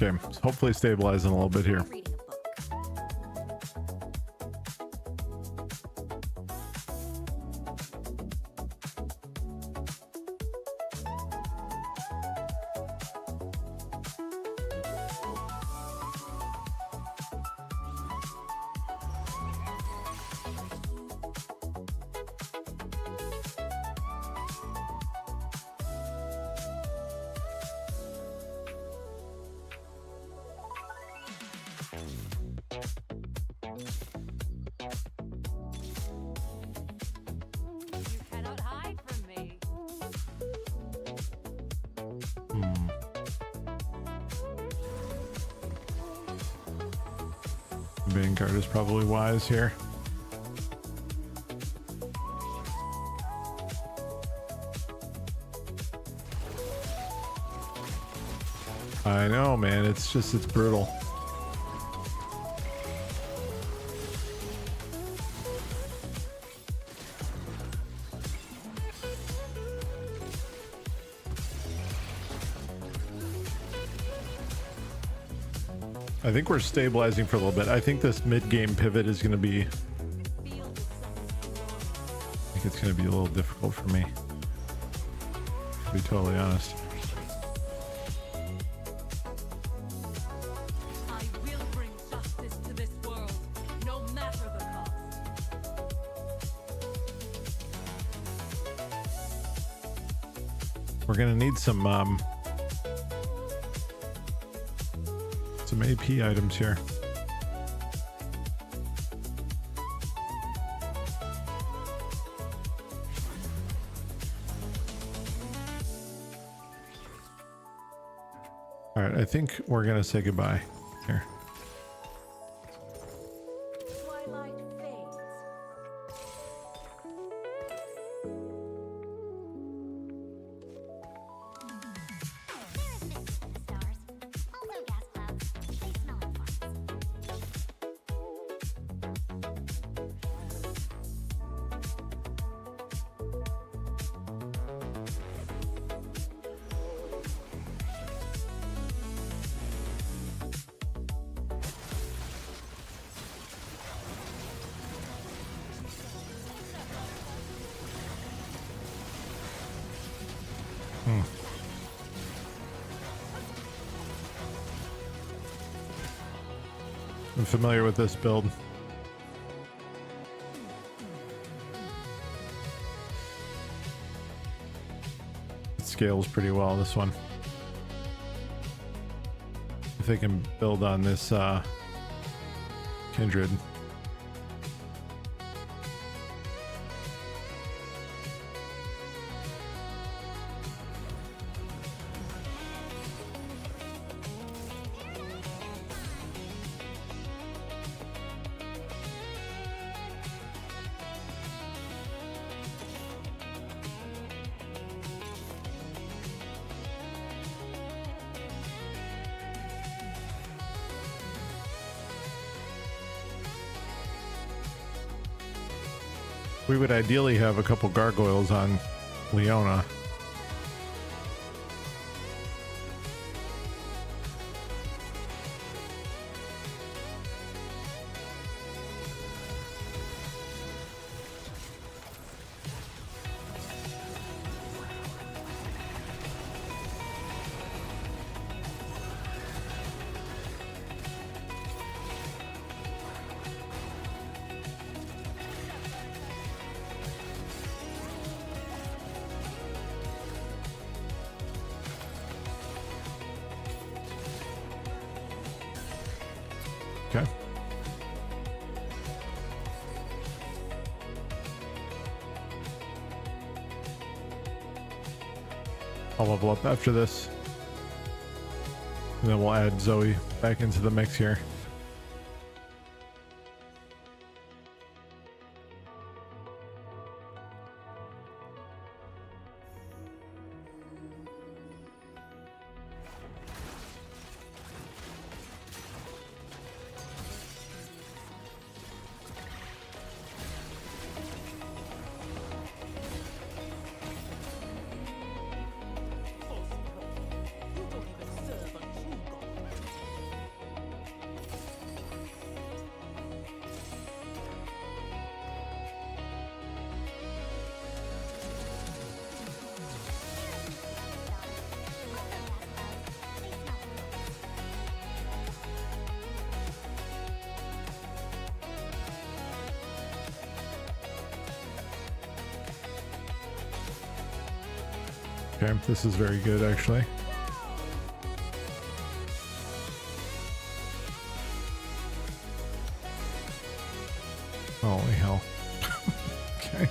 Okay, hopefully stabilizing a little bit here. Reading a book. You cannot hide from me. Vanguard is probably wise here. I know, man. It's brutal. I think we're stabilizing for a little bit. I think this mid-game pivot is going to be... Feel the sun's glory. I think it's going to be a little difficult for me, to be totally honest. I will bring justice to this world, no matter the cost. We're going to need some AP items here. All right, I think we're going to say goodbye here. Twilight fades. There is mistiness in the stars. Also gas clouds. They smell of farts. I'm familiar with this build. It scales pretty well, this one. If they can build on this Kindred. We would ideally have a couple gargoyles on Leona. Okay. I'll level up after this. And then we'll add Zoe back into the mix here. Okay, this is very good actually. Holy hell. Okay.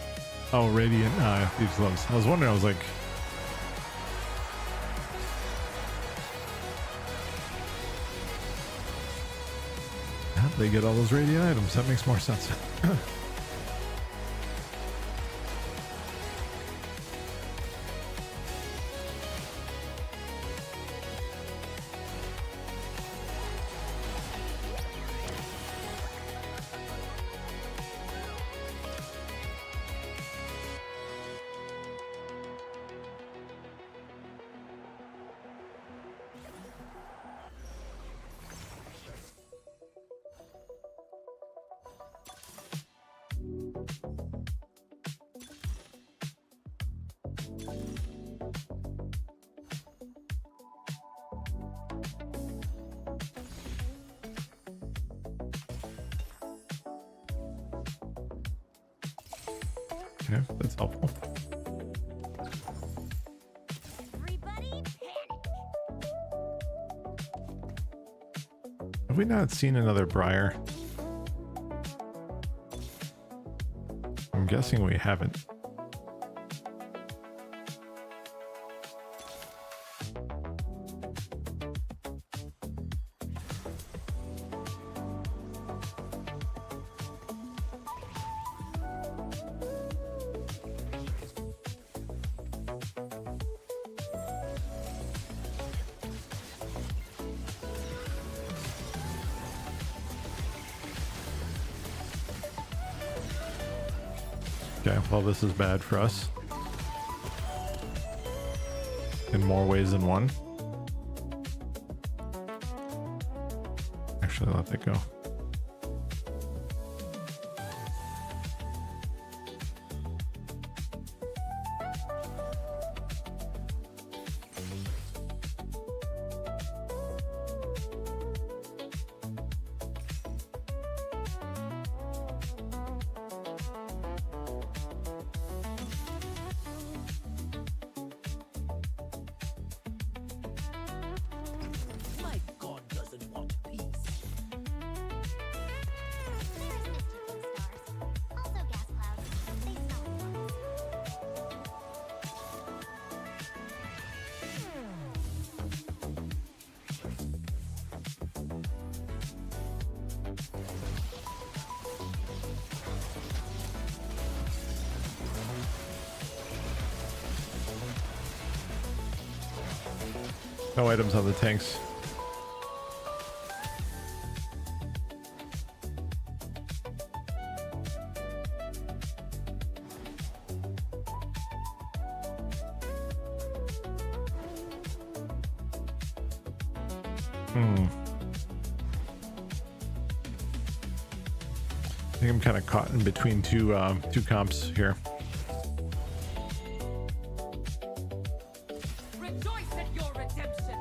Oh, Radiant these gloves. I was wondering, I was like, how did they get all those Radiant items? That makes more sense. Okay, that's helpful. Everybody panic. Have we not seen another Briar? I'm guessing we haven't. Okay, well, this is bad for us in more ways than one. Actually, let that go. My god doesn't want peace. There's mischief in the stars. Also gas clouds. They smell like farts. No items on the tanks. I think I'm kind of caught in between two comps here. Rejoice at your redemption.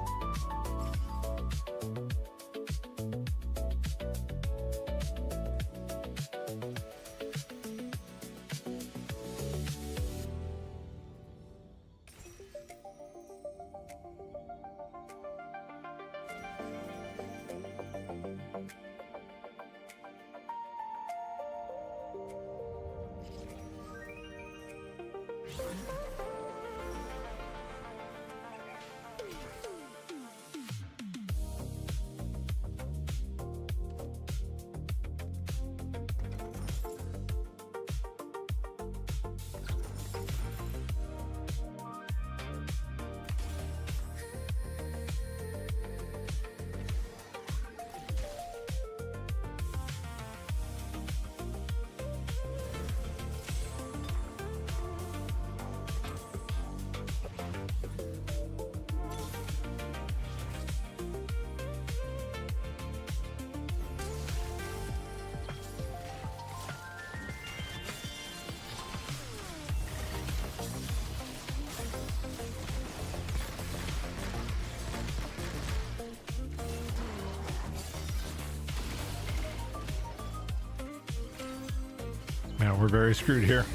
Yeah, we're very screwed here.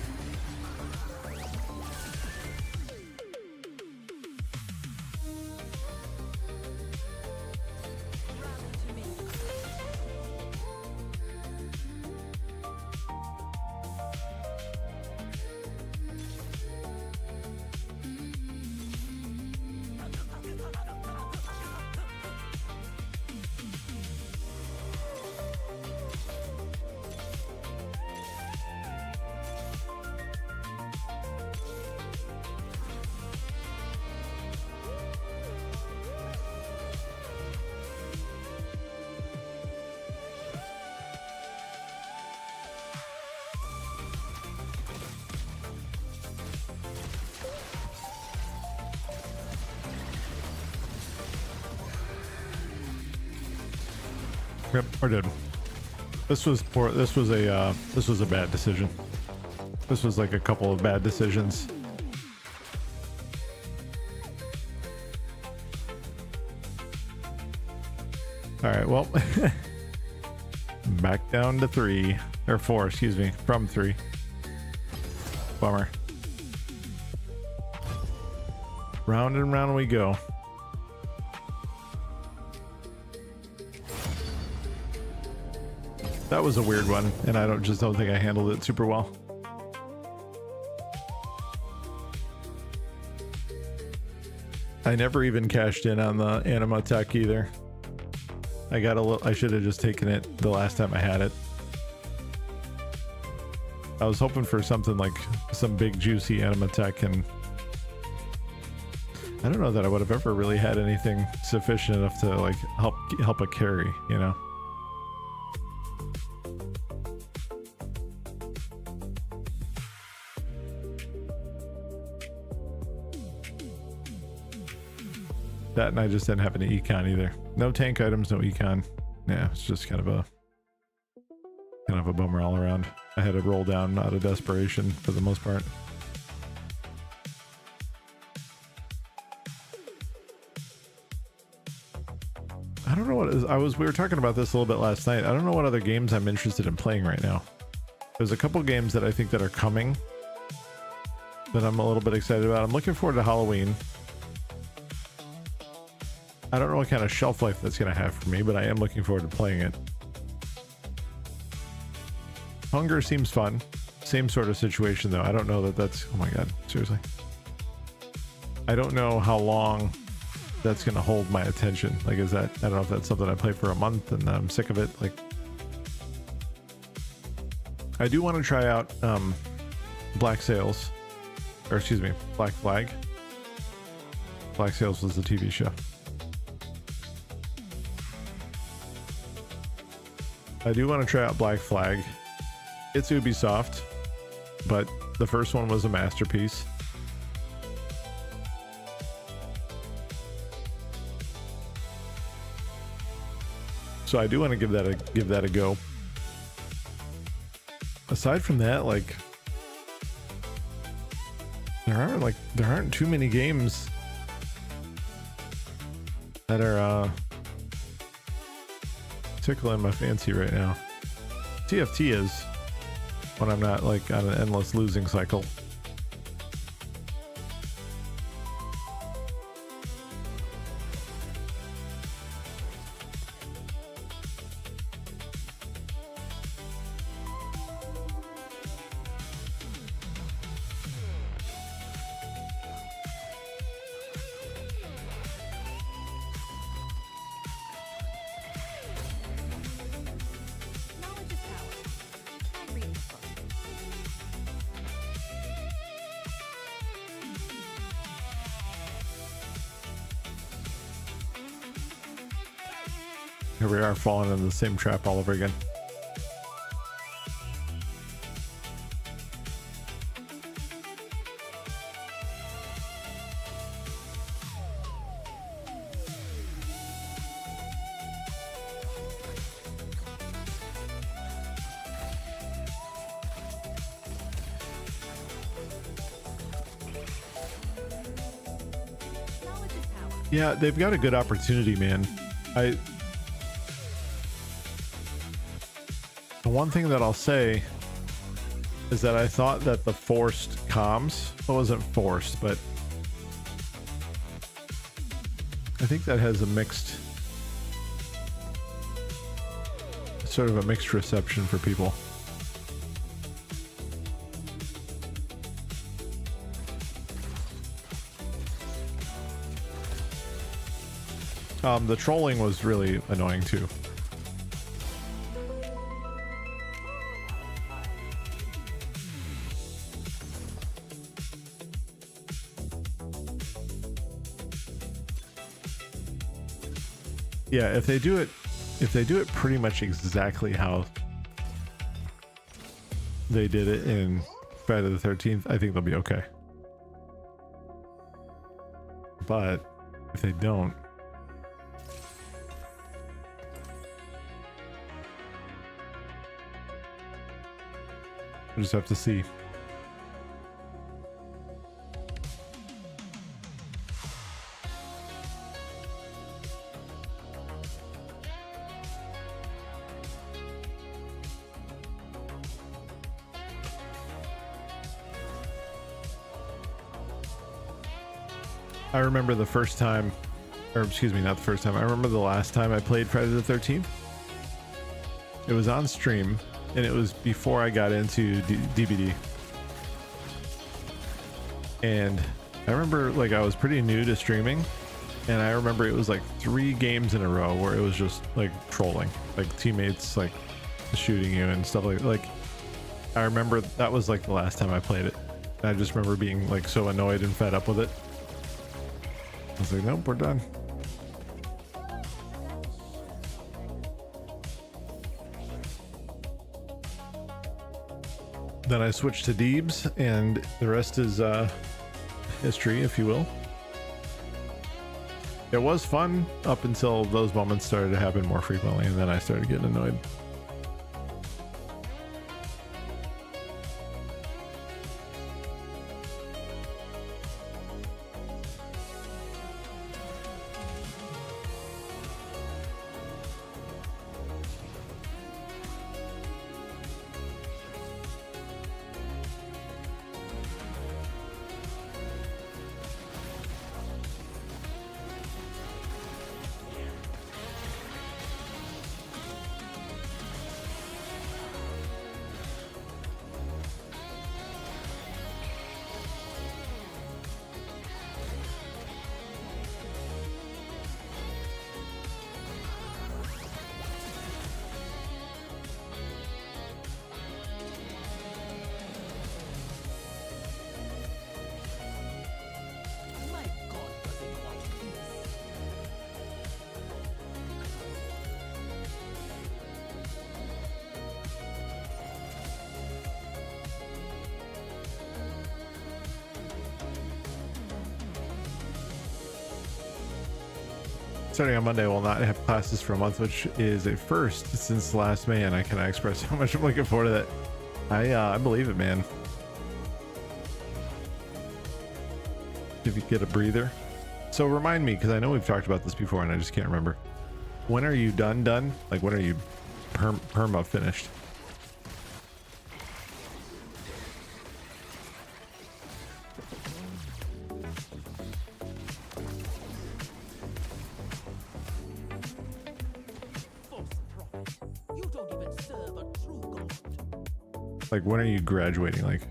Yep, we're good. This was poor. This was a bad decision. This was like a couple of bad decisions. All right, well, back down to 3 or 4, excuse me, from 3. Bummer. Round and round we go. That was a weird one, and I don't think I handled it super well. I never even cashed in on the anima tech either. I got a little. I should have just taken it the last time I had it. I was hoping for something like some big juicy anima tech, and I don't know that I would have ever really had anything sufficient enough to like help a carry, you know. That, and I just didn't have any econ either. No tank items, no econ. Yeah, it's just kind of a bummer all around. I had to roll down out of desperation for the most part. I don't know what is. We were talking about this a little bit last night. I don't know what other games I'm interested in playing right now. There's a couple games that I think that are coming that I'm a little bit excited about. I'm looking forward to Halloween. I don't know what kind of shelf life that's going to have for me, but I am looking forward to playing it. Hunger seems fun. Same sort of situation though. I don't know that that's, oh my god, seriously. I don't know how long that's going to hold my attention. Like, is that, I don't know if that's something I play for a month and then I'm sick of it. Like, I do want to try out Black Sails, or excuse me, Black Flag. Black Sails was the TV show. I do want to try out Black Flag. It's Ubisoft, but the first one was a masterpiece. So I do want to give that a go. Aside from that, like there aren't too many games that are tickling my fancy right now. TFT is, when I'm not like on an endless losing cycle. Knowledge is power. I read this book. Here we are falling into the same trap all over again. Knowledge is power. Yeah, they've got a good opportunity, man. The one thing that I'll say is that I thought that the forced comms, well, it wasn't forced, but I think that has a mixed, sort of a mixed reception for people. The trolling was really annoying too. Yeah, if they do it pretty much exactly how they did it in Friday the 13th, I think they'll be okay. But if they don't, We just have to see. I remember the first time, or excuse me, not the first time. I remember the last time I played Friday the 13th. It was on stream, and it was before I got into DBD. And I remember, like, I was pretty new to streaming, and I remember it was like 3 games in a row where it was just like trolling, like teammates like shooting you and stuff like. I remember that was like the last time I played it. And I just remember being like so annoyed and fed up with it. I was like, nope, we're done. Then I switched to Deebs, and the rest is history, if you will. It was fun up until those moments started to happen more frequently, and then I started getting annoyed. My God doesn't want peace. Starting on Monday, we'll not have classes for a month, which is a first since last May, and I cannot express how much I'm looking forward to that. I believe it, man. If you get a breather. So remind me, because I know we've talked about this before and I just can't remember. When are you done? Like, when are you perma finished? False prophet. You don't even serve a true God. Like, when are you graduating? Like,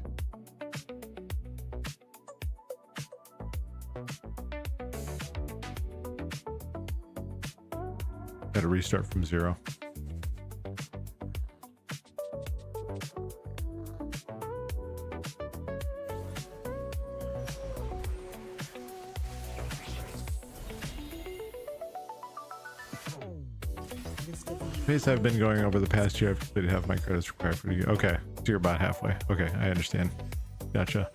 gotta restart from 0. Pace I've been going over the past year, I've completed half my credits required for you. Okay, so you're about halfway. Okay, I understand. Gotcha.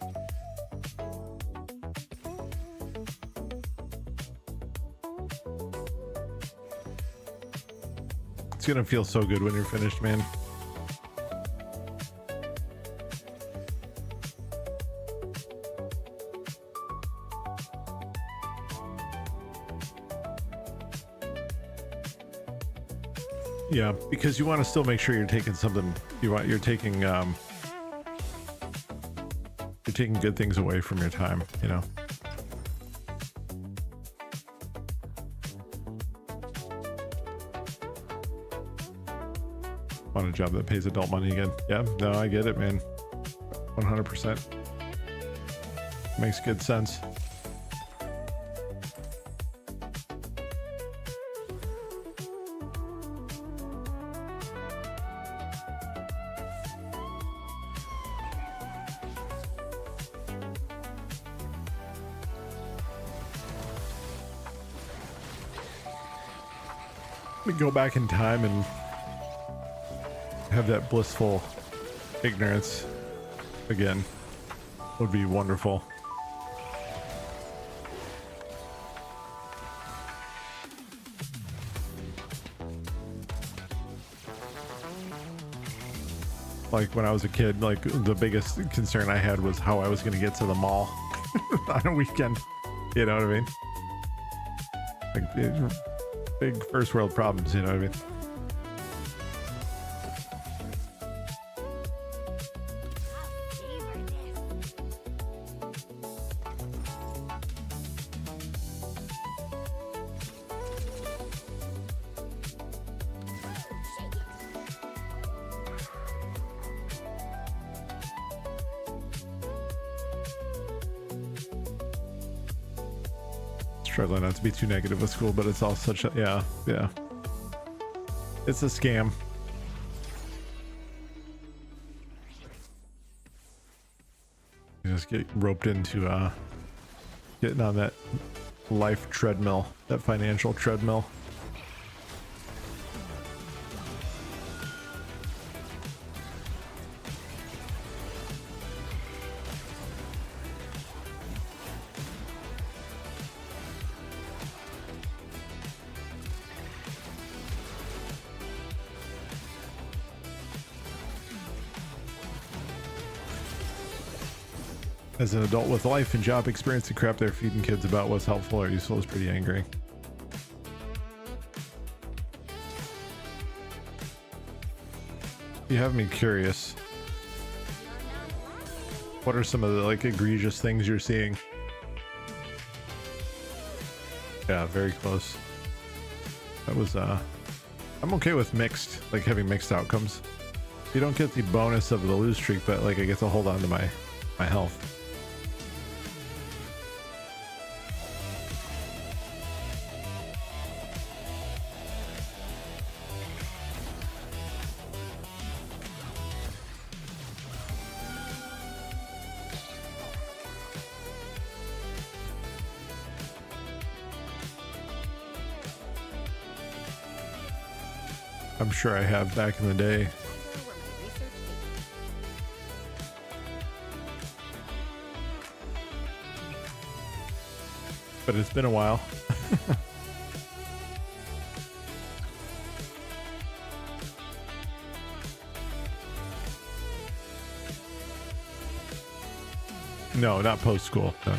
It's gonna feel so good when you're finished, man. Yeah, because you want to still make sure you're taking something. You're taking good things away from your time, you know. Want a job that pays adult money again? Yeah, no, I get it, man. 100%. Makes good sense. We go back in time and have that blissful ignorance again. Would be wonderful. Like when I was a kid, like the biggest concern I had was how I was going to get to the mall on a weekend. You know what I mean? Like big first world problems, you know what I mean? Struggling not to be too negative with school, but it's all such a yeah. It's a scam. You just get roped into getting on that life treadmill, that financial treadmill. As an adult with life and job experience, the crap they're feeding kids about what's helpful or useful is pretty angry. You have me curious. What are some of the like egregious things you're seeing? Yeah, very close. That was I'm okay with mixed, like having mixed outcomes. You don't get the bonus of the lose streak, but like I get to hold on to my health. I'm sure I have back in the day. But it's been a while. No, not post school. No.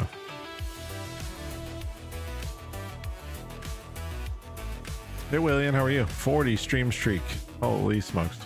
Hey William, how are you? 40 stream streak. Holy smokes.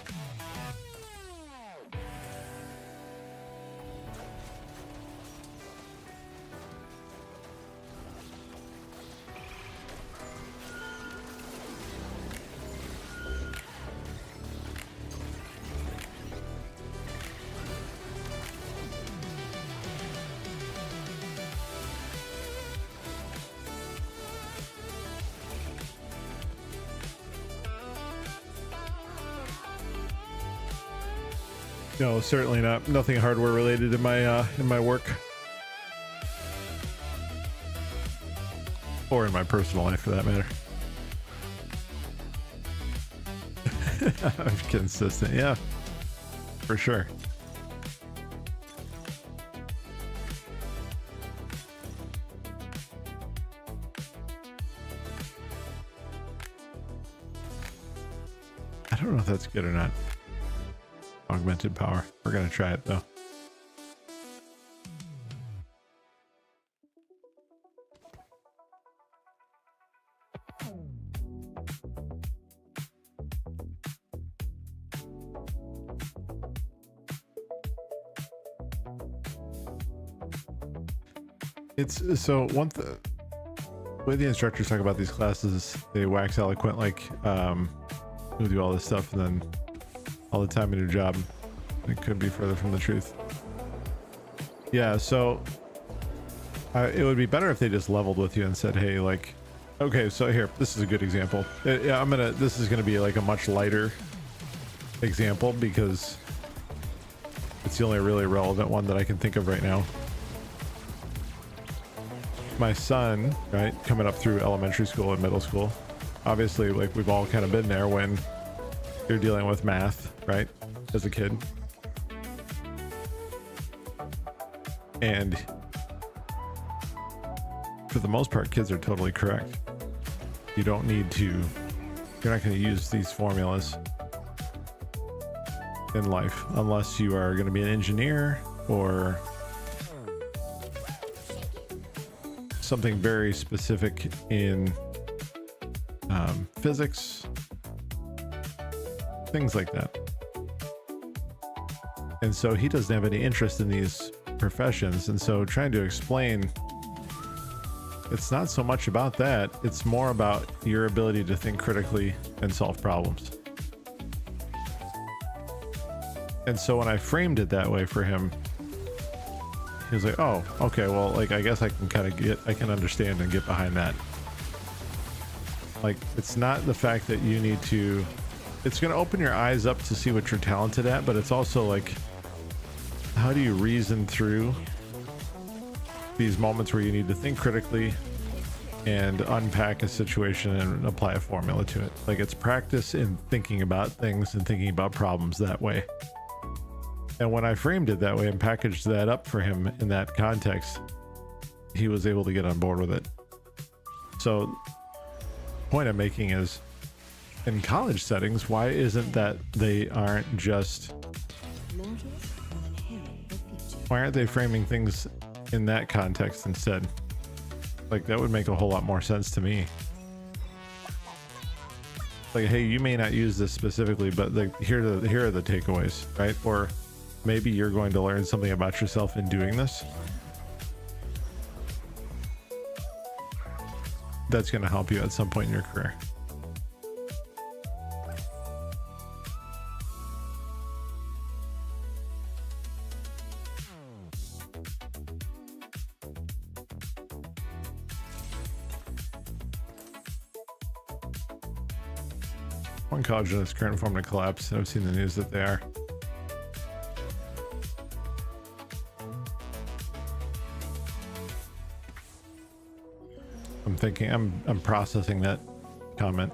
No, certainly not. Nothing hardware related in my work or in my personal life, for that matter. I'm consistent, yeah, for sure. I don't know if that's good or not. Augmented power. We're gonna try it though. It's so one the way the instructors talk about these classes, they wax eloquent, like we do all this stuff and then all the time in your job. It could be further from the truth. Yeah, so it would be better if they just leveled with you and said, hey, like, okay, so here, this is a good example. Yeah, this is gonna be like a much lighter example because it's the only really relevant one that I can think of right now. My son, right, coming up through elementary school and middle school, obviously, like we've all kind of been there when you're dealing with math, right, as a kid. And for the most part, kids are totally correct. You don't need to, you're not going to use these formulas in life, unless you are going to be an engineer or something very specific in physics, things like that. And so he doesn't have any interest in these professions. And so trying to explain, it's not so much about that. It's more about your ability to think critically and solve problems. And so when I framed it that way for him, he was like, oh, okay, well, like, I guess I can understand and get behind that. Like, it's not the fact that you need to, it's going to open your eyes up to see what you're talented at, but it's also like, how do you reason through these moments where you need to think critically and unpack a situation and apply a formula to it? Like, it's practice in thinking about things and thinking about problems that way. And when I framed it that way and packaged that up for him in that context, he was able to get on board with it. So point I'm making is, in college settings, why isn't that they aren't just, why aren't they framing things in that context instead? Like, that would make a whole lot more sense to me. Like, hey, you may not use this specifically, but like, here are the takeaways, right? Or maybe you're going to learn something about yourself in doing this that's going to help you at some point in your career. One college in its current form to collapse. I've seen the news that they are. I'm processing that comment.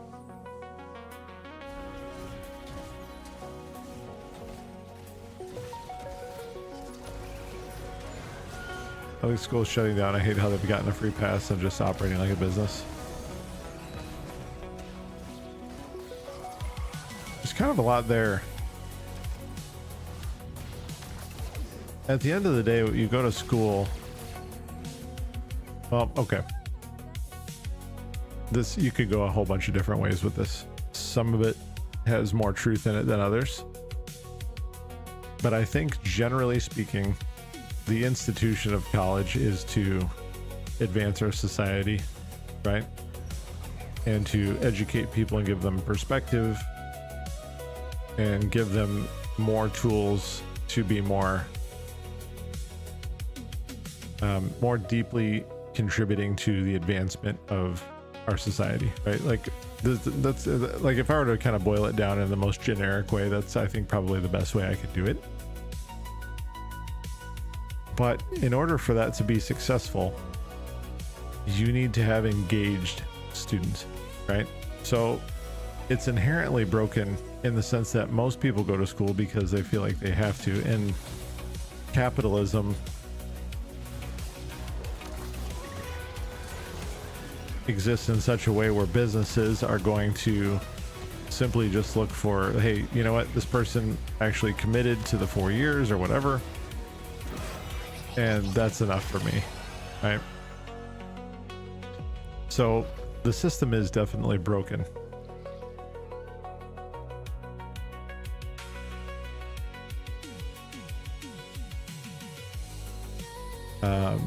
I think school's shutting down. I hate how they've gotten a free pass and just operating like a business. There's kind of a lot there. At the end of the day, you go to school. Well, okay. This, you could go a whole bunch of different ways with this. Some of it has more truth in it than others. But I think generally speaking, the institution of college is to advance our society, right? And to educate people and give them perspective and give them more tools to be more deeply contributing to the advancement of our society, right? Like, that's like, if I were to kind of boil it down in the most generic way, that's, I think, probably the best way I could do it. But in order for that to be successful, you need to have engaged students, right? So it's inherently broken in the sense that most people go to school because they feel like they have to, and capitalism exists in such a way where businesses are going to simply just look for, hey, you know what, this person actually committed to the 4 years or whatever, and that's enough for me, right? So the system is definitely broken.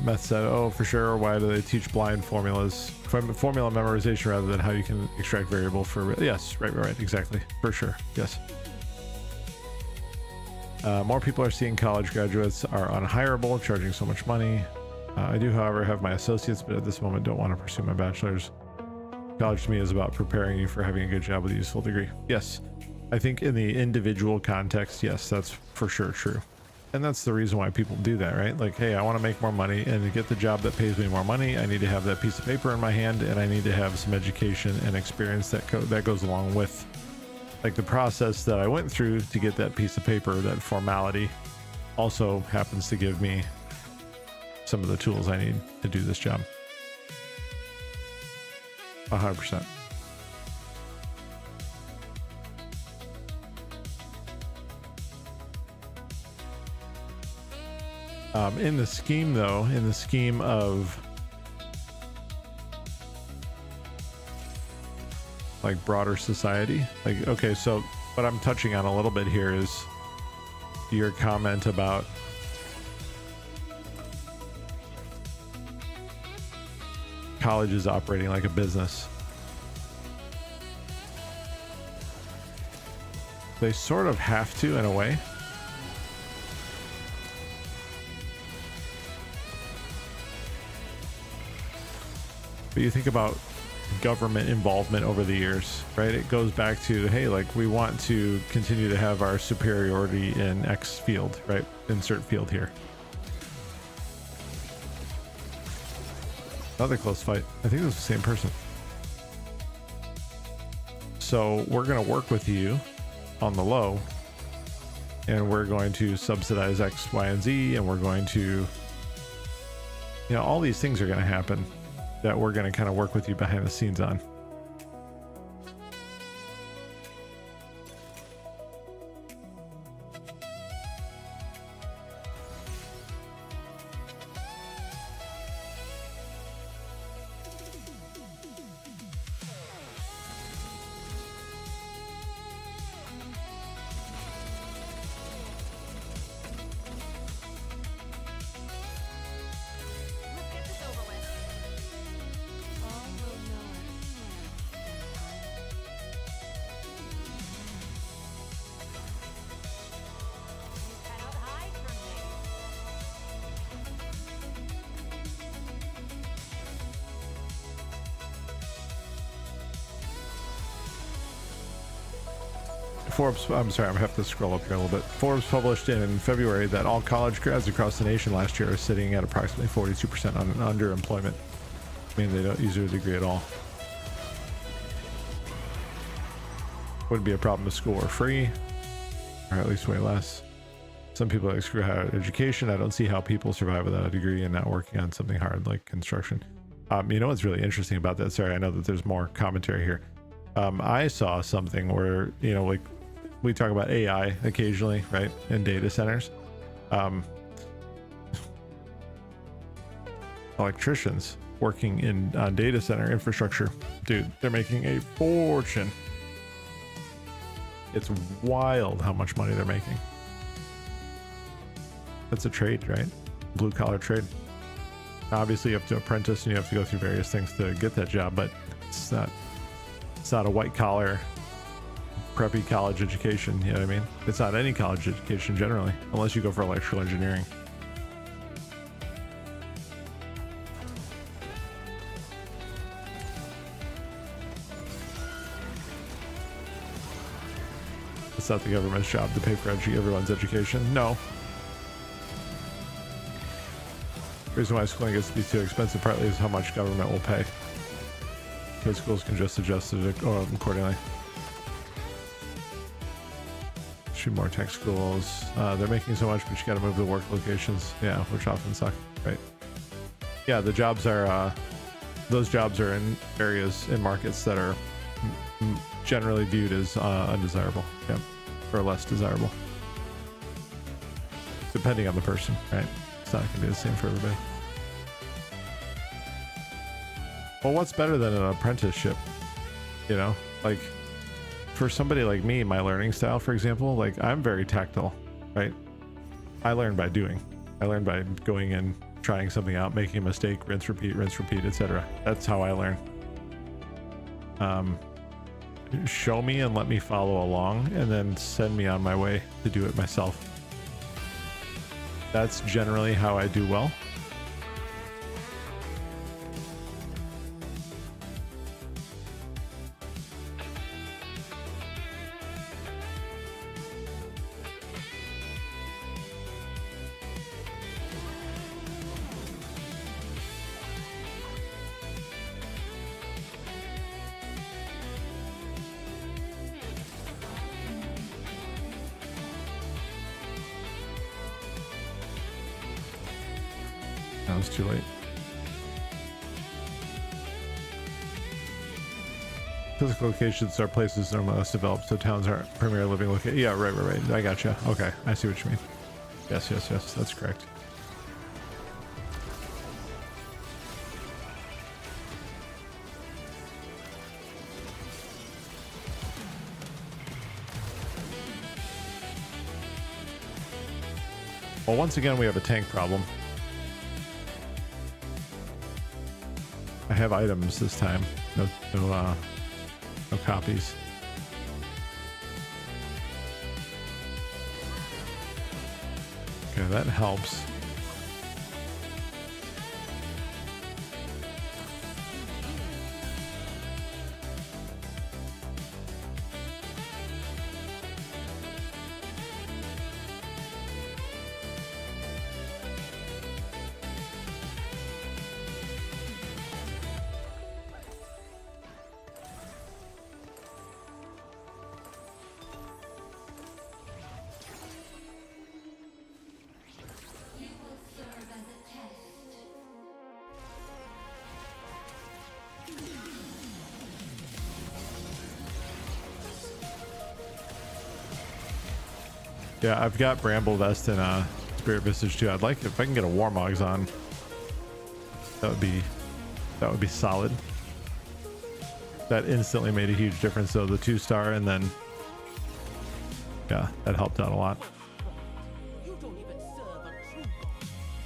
Meth said, oh, for sure, why do they teach blind formulas, formula memorization rather than how you can extract variable for, yes, right, exactly, for sure, yes. More people are seeing college graduates are unhireable, charging so much money. I do, however, have my associates, but at this moment don't want to pursue my bachelor's. College to me is about preparing you for having a good job with a useful degree. Yes, I think in the individual context, yes, that's for sure true. And that's the reason why people do that, right? Like, hey, I want to make more money, and to get the job that pays me more money, I need to have that piece of paper in my hand, and I need to have some education and experience that goes along with, like, the process that I went through to get that piece of paper. That formality also happens to give me some of the tools I need to do this job. 100%. In the scheme though, in the scheme of like broader society, like, okay, so what I'm touching on a little bit here is your comment about colleges operating like a business. They sort of have to, in a way. But you think about government involvement over the years, right? It goes back to, hey, like, we want to continue to have our superiority in X field, right? Insert field here. Another close fight. I think it was the same person. So we're going to work with you on the low, and we're going to subsidize X, Y, and Z, and we're going to, you know, all these things are going to happen that we're going to kind of work with you behind the scenes on. Let's get this over with. All will know us. You cannot hide from me. Forbes, I'm sorry, I'm gonna have to scroll up here a little bit. Forbes published in February that all college grads across the nation last year are sitting at approximately 42% on underemployment. I mean, they don't use a degree at all. Wouldn't be a problem if school were free, or at least way less. Some people like screw higher education. I don't see how people survive without a degree and not working on something hard like construction. You know what's really interesting about that? Sorry, I know that there's more commentary here. I saw something where, you know, like, we talk about AI occasionally, right, in data centers. Electricians working in on data center infrastructure, dude, they're making a fortune. It's wild how much money they're making. That's a trade, right? Blue collar trade. Obviously, you have to apprentice and you have to go through various things to get that job, but it's not a white collar preppy college education, you know what I mean? It's not any college education generally, unless you go for electrical engineering. It's not the government's job to pay for everyone's education. No. The reason why schooling gets to be too expensive partly is how much government will pay. Because schools can just adjust it accordingly. Shoot more tech schools. They're making so much, but you got to move the work locations. Yeah, which often suck, right? Yeah, the jobs are, those jobs are in areas, in markets that are generally viewed as undesirable, yeah, or less desirable. Depending on the person, right? It's not going to be the same for everybody. Well, what's better than an apprenticeship? You know, like, for somebody like me, my learning style, for example, like, I'm very tactile, right? I learn by doing. I learn by going in, trying something out, making a mistake, rinse, repeat, etc. That's how I learn. Show me and let me follow along, and then send me on my way to do it myself. That's generally how I do well. That was too late. Physical locations are places that are less developed, so towns aren't primary living location. Yeah, right. I gotcha. Okay, I see what you mean. Yes, that's correct. Well, once again, we have a tank problem. I have items this time. No copies. Okay, that helps. Yeah, I've got Bramble Vest and Spirit Visage too. I'd like if I can get a Warmogs on. That would be solid. That instantly made a huge difference though, the 2-star, and then yeah, that helped out a lot. You don't even serve a true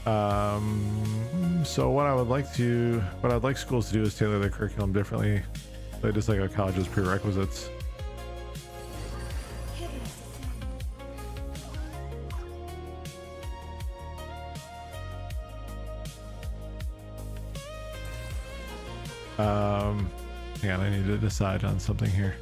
god. So what I'd like schools to do is tailor their curriculum differently. Like just like a college's prerequisites. Hang on, I need to decide on something here.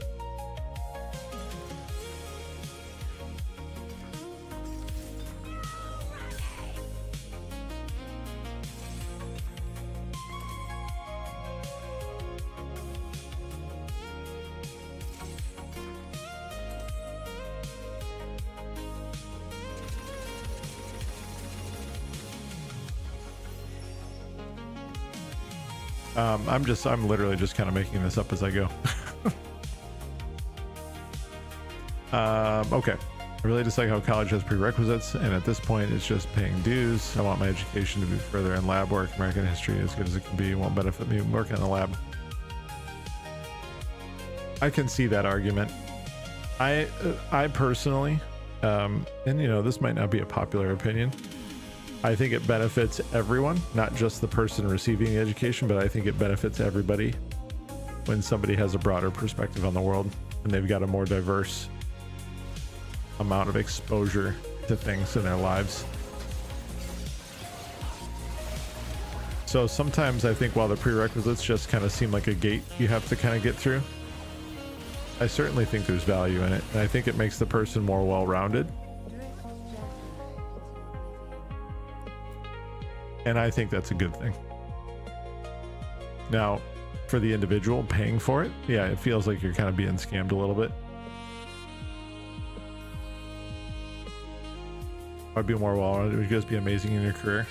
I'm literally just kind of making this up as I go. Okay. I really dislike how college has prerequisites, and at this point it's just paying dues. I want my education to be further in lab work. American history, as good as it can be, won't benefit me working in the lab. I can see that argument. I personally, and you know, this might not be a popular opinion, I think it benefits everyone, not just the person receiving the education, but I think it benefits everybody when somebody has a broader perspective on the world and they've got a more diverse amount of exposure to things in their lives. So sometimes I think while the prerequisites just kind of seem like a gate you have to kind of get through, I certainly think there's value in it, and I think it makes the person more well-rounded. And I think that's a good thing. Now, for the individual paying for it, yeah, it feels like you're kind of being scammed a little bit. I'd be more well-rounded. It would just be amazing in your career.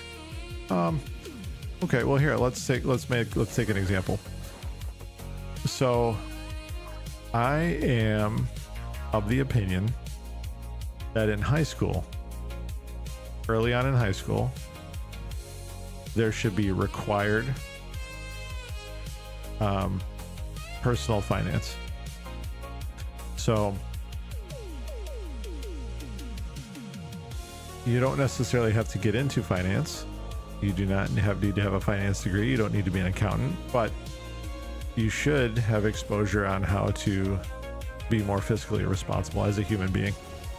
Okay, well here, let's take an example. So, I am of the opinion that in high school, early on in high school, there should be required personal finance. So you don't necessarily have to get into finance. You do not need to have a finance degree. You don't need to be an accountant, but you should have exposure on how to be more fiscally responsible as a human being.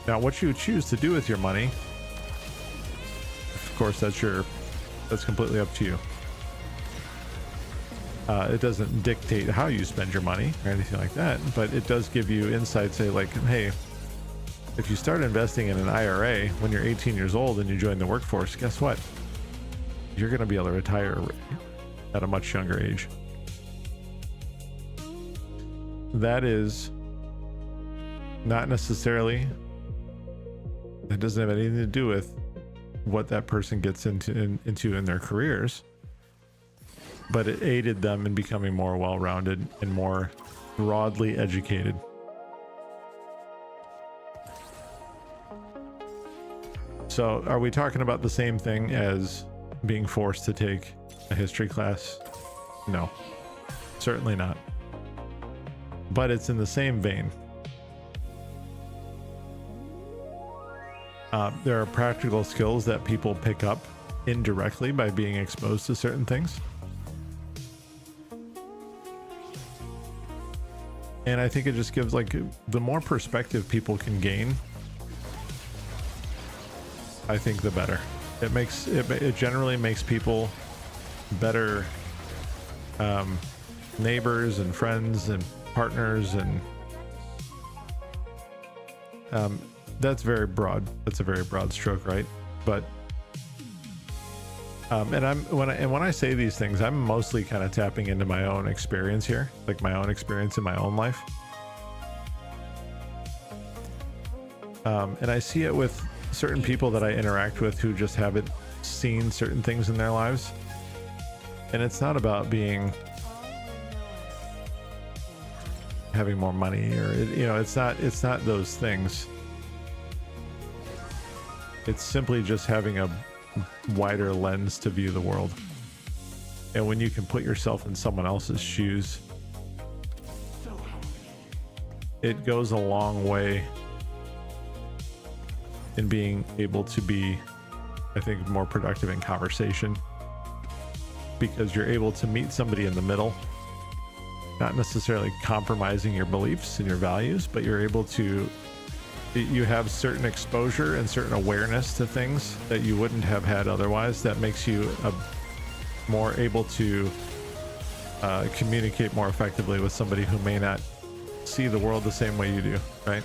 Now, what you choose to do with your money, of course, that's completely up to you. It doesn't dictate how you spend your money or anything like that, but it does give you insight, say like, hey, if you start investing in an IRA when you're 18 years old and you join the workforce, guess what? You're going to be able to retire at a much younger age. That is not necessarily, that doesn't have anything to do with what that person gets into in their careers, but it aided them in becoming more well-rounded and more broadly educated. So are we talking about the same thing as being forced to take a history class? No, certainly not. But it's in the same vein. There are practical skills that people pick up indirectly by being exposed to certain things. And I think it just gives, like, the more perspective people can gain, I think the better. It generally makes people better neighbors and friends and partners, and that's very broad. That's a very broad stroke, right? But and when I say these things, I'm mostly kind of tapping into my own experience here, like my own experience in my own life. And I see it with certain people that I interact with who just haven't seen certain things in their lives. And it's not about having more money, or it's not those things. It's simply just having a wider lens to view the world. And when you can put yourself in someone else's shoes, it goes a long way in being able to be, I think, more productive in conversation, because you're able to meet somebody in the middle, not necessarily compromising your beliefs and your values, but you're able to, you have certain exposure and certain awareness to things that you wouldn't have had otherwise, that makes you more able to communicate more effectively with somebody who may not see the world the same way you do, right?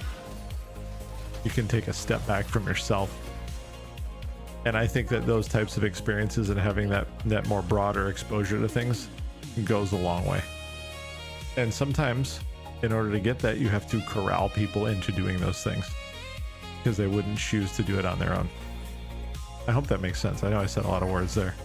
You can take a step back from yourself. And I think that those types of experiences and having that more broader exposure to things goes a long way. And sometimes in order to get that, you have to corral people into doing those things because they wouldn't choose to do it on their own. I hope that makes sense. I know I said a lot of words there.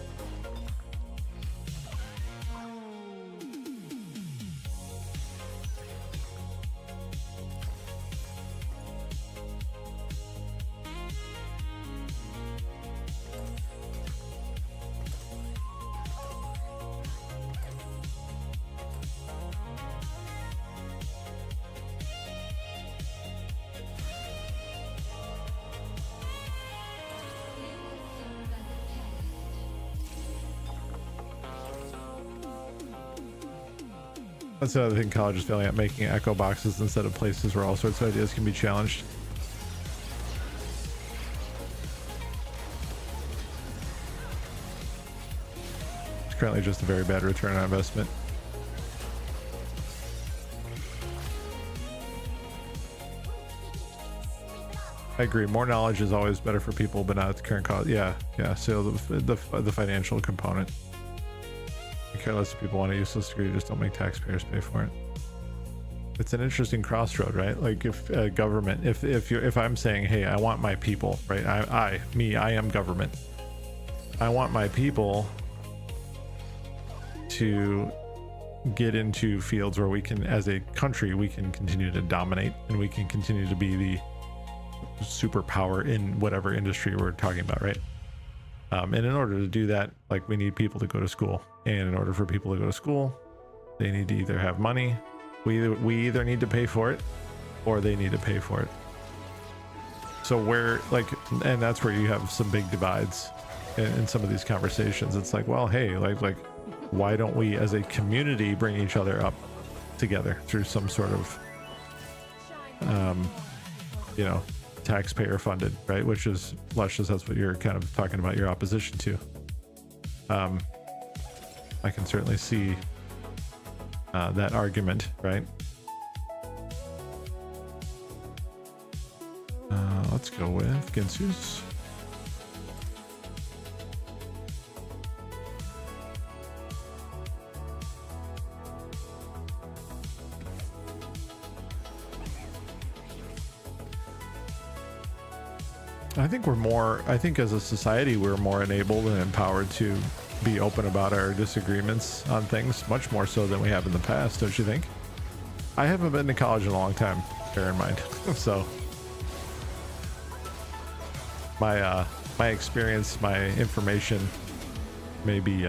That's another thing college is failing at, making echo boxes instead of places where all sorts of ideas can be challenged. It's currently just a very bad return on investment. I agree. More knowledge is always better for people, but not at the current cost. Yeah. So the financial component. I care less if people want a useless degree, just don't make taxpayers pay for it. It's an interesting crossroad, right? Like if government, if I'm saying, hey, I want my people, right? I am government. I want my people to get into fields where we can, as a country, we can continue to dominate and we can continue to be the superpower in whatever industry we're talking about, right? And in order to do that, like, we need people to go to school, and in order for people to go to school, they need to either have money. We either need to pay for it, or they need to pay for it. So where, like, and that's where you have some big divides in some of these conversations. It's like, well, hey, like, why don't we as a community bring each other up together through some sort of, taxpayer funded, right? Which is luscious. That's what you're kind of talking about your opposition to. I can certainly see that argument, right? Let's go with Ginsu's. I think as a society, we're more enabled and empowered to be open about our disagreements on things, much more so than we have in the past, don't you think? I haven't been to college in a long time, bear in mind. So my experience, my information may be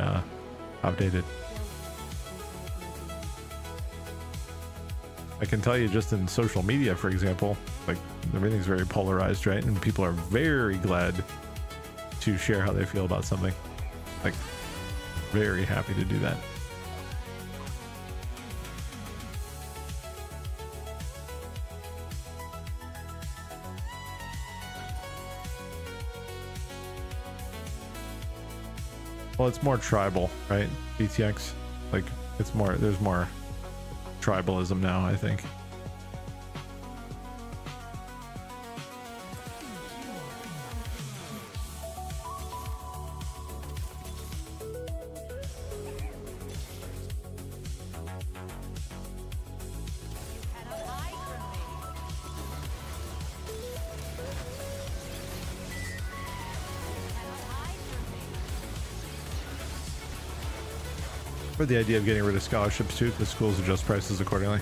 outdated. I can tell you just in social media, for example, like everything's very polarized, right? And people are very glad to share how they feel about something. Like very happy to do that. Well, it's more tribal, right? BTX, like it's more, there's more tribalism now, I think. Cannot hide from me. Cannot hide from me. For the idea of getting rid of scholarships too, the schools adjust prices accordingly.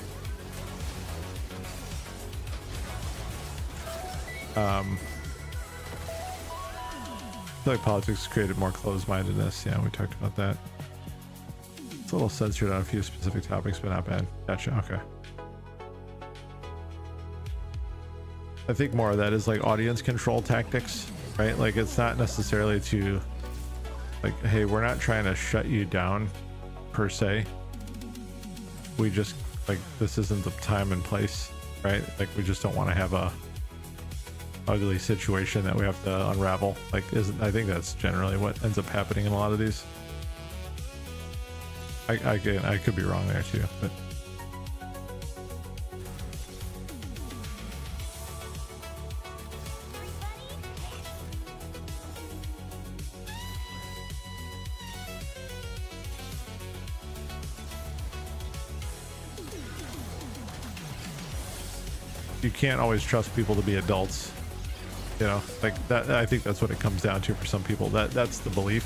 I feel like politics created more closed-mindedness. Yeah, we talked about that. It's a little censored on a few specific topics, but not bad. Gotcha. Okay. I think more of that is like audience control tactics, right? Like it's not necessarily to like, hey, we're not trying to shut you down per se. We just like, this isn't the time and place, right? Like we just don't want to have a ugly situation that we have to unravel. Like I think that's generally what ends up happening in a lot of these. I could be wrong there too, but you can't always trust people to be adults, you know, like that. I think that's what it comes down to for some people. That's the belief.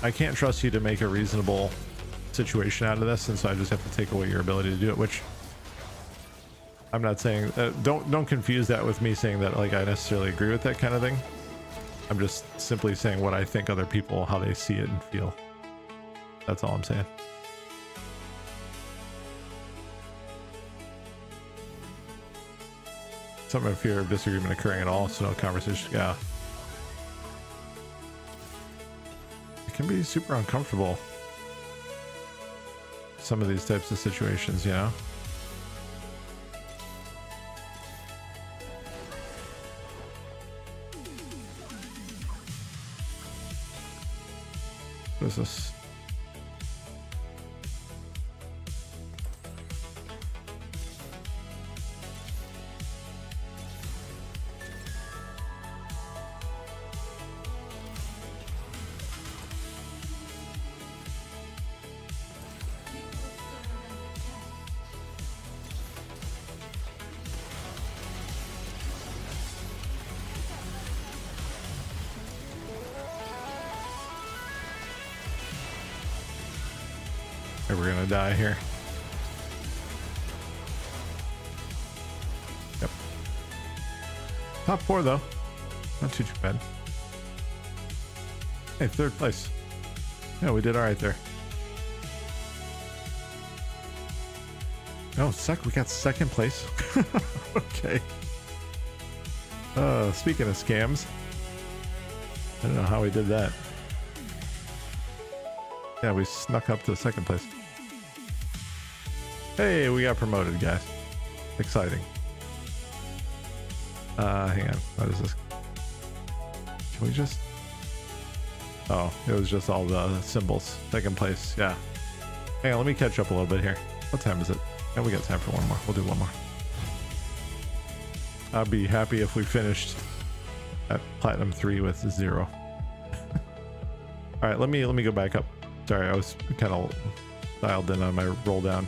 I can't trust you to make a reasonable situation out of this, and so I just have to take away your ability to do it, which I'm not saying don't confuse that with me saying that like I necessarily agree with that kind of thing. I'm just simply saying what I think other people, how they see it and feel. That's all I'm saying. Some of fear of disagreement occurring at all, so no conversation. Yeah, it can be super uncomfortable, some of these types of situations, you know. What is this? We're gonna die here. Yep. Top 4 though. Not too bad. Hey, 3rd place. Yeah, we did all right there. Oh, we got 2nd place. Okay. Speaking of scams, I don't know how we did that. Yeah, we snuck up to 2nd place. Hey, we got promoted, guys. Exciting. Hang on. What is this? Can we just... Oh, it was just all the symbols. 2nd place. Yeah. Hang on, let me catch up a little bit here. What time is it? Yeah, we got time for one more. We'll do one more. I'd be happy if we finished at Platinum 3 with 0. All right, let me go back up. Sorry, I was kind of dialed in on my roll down.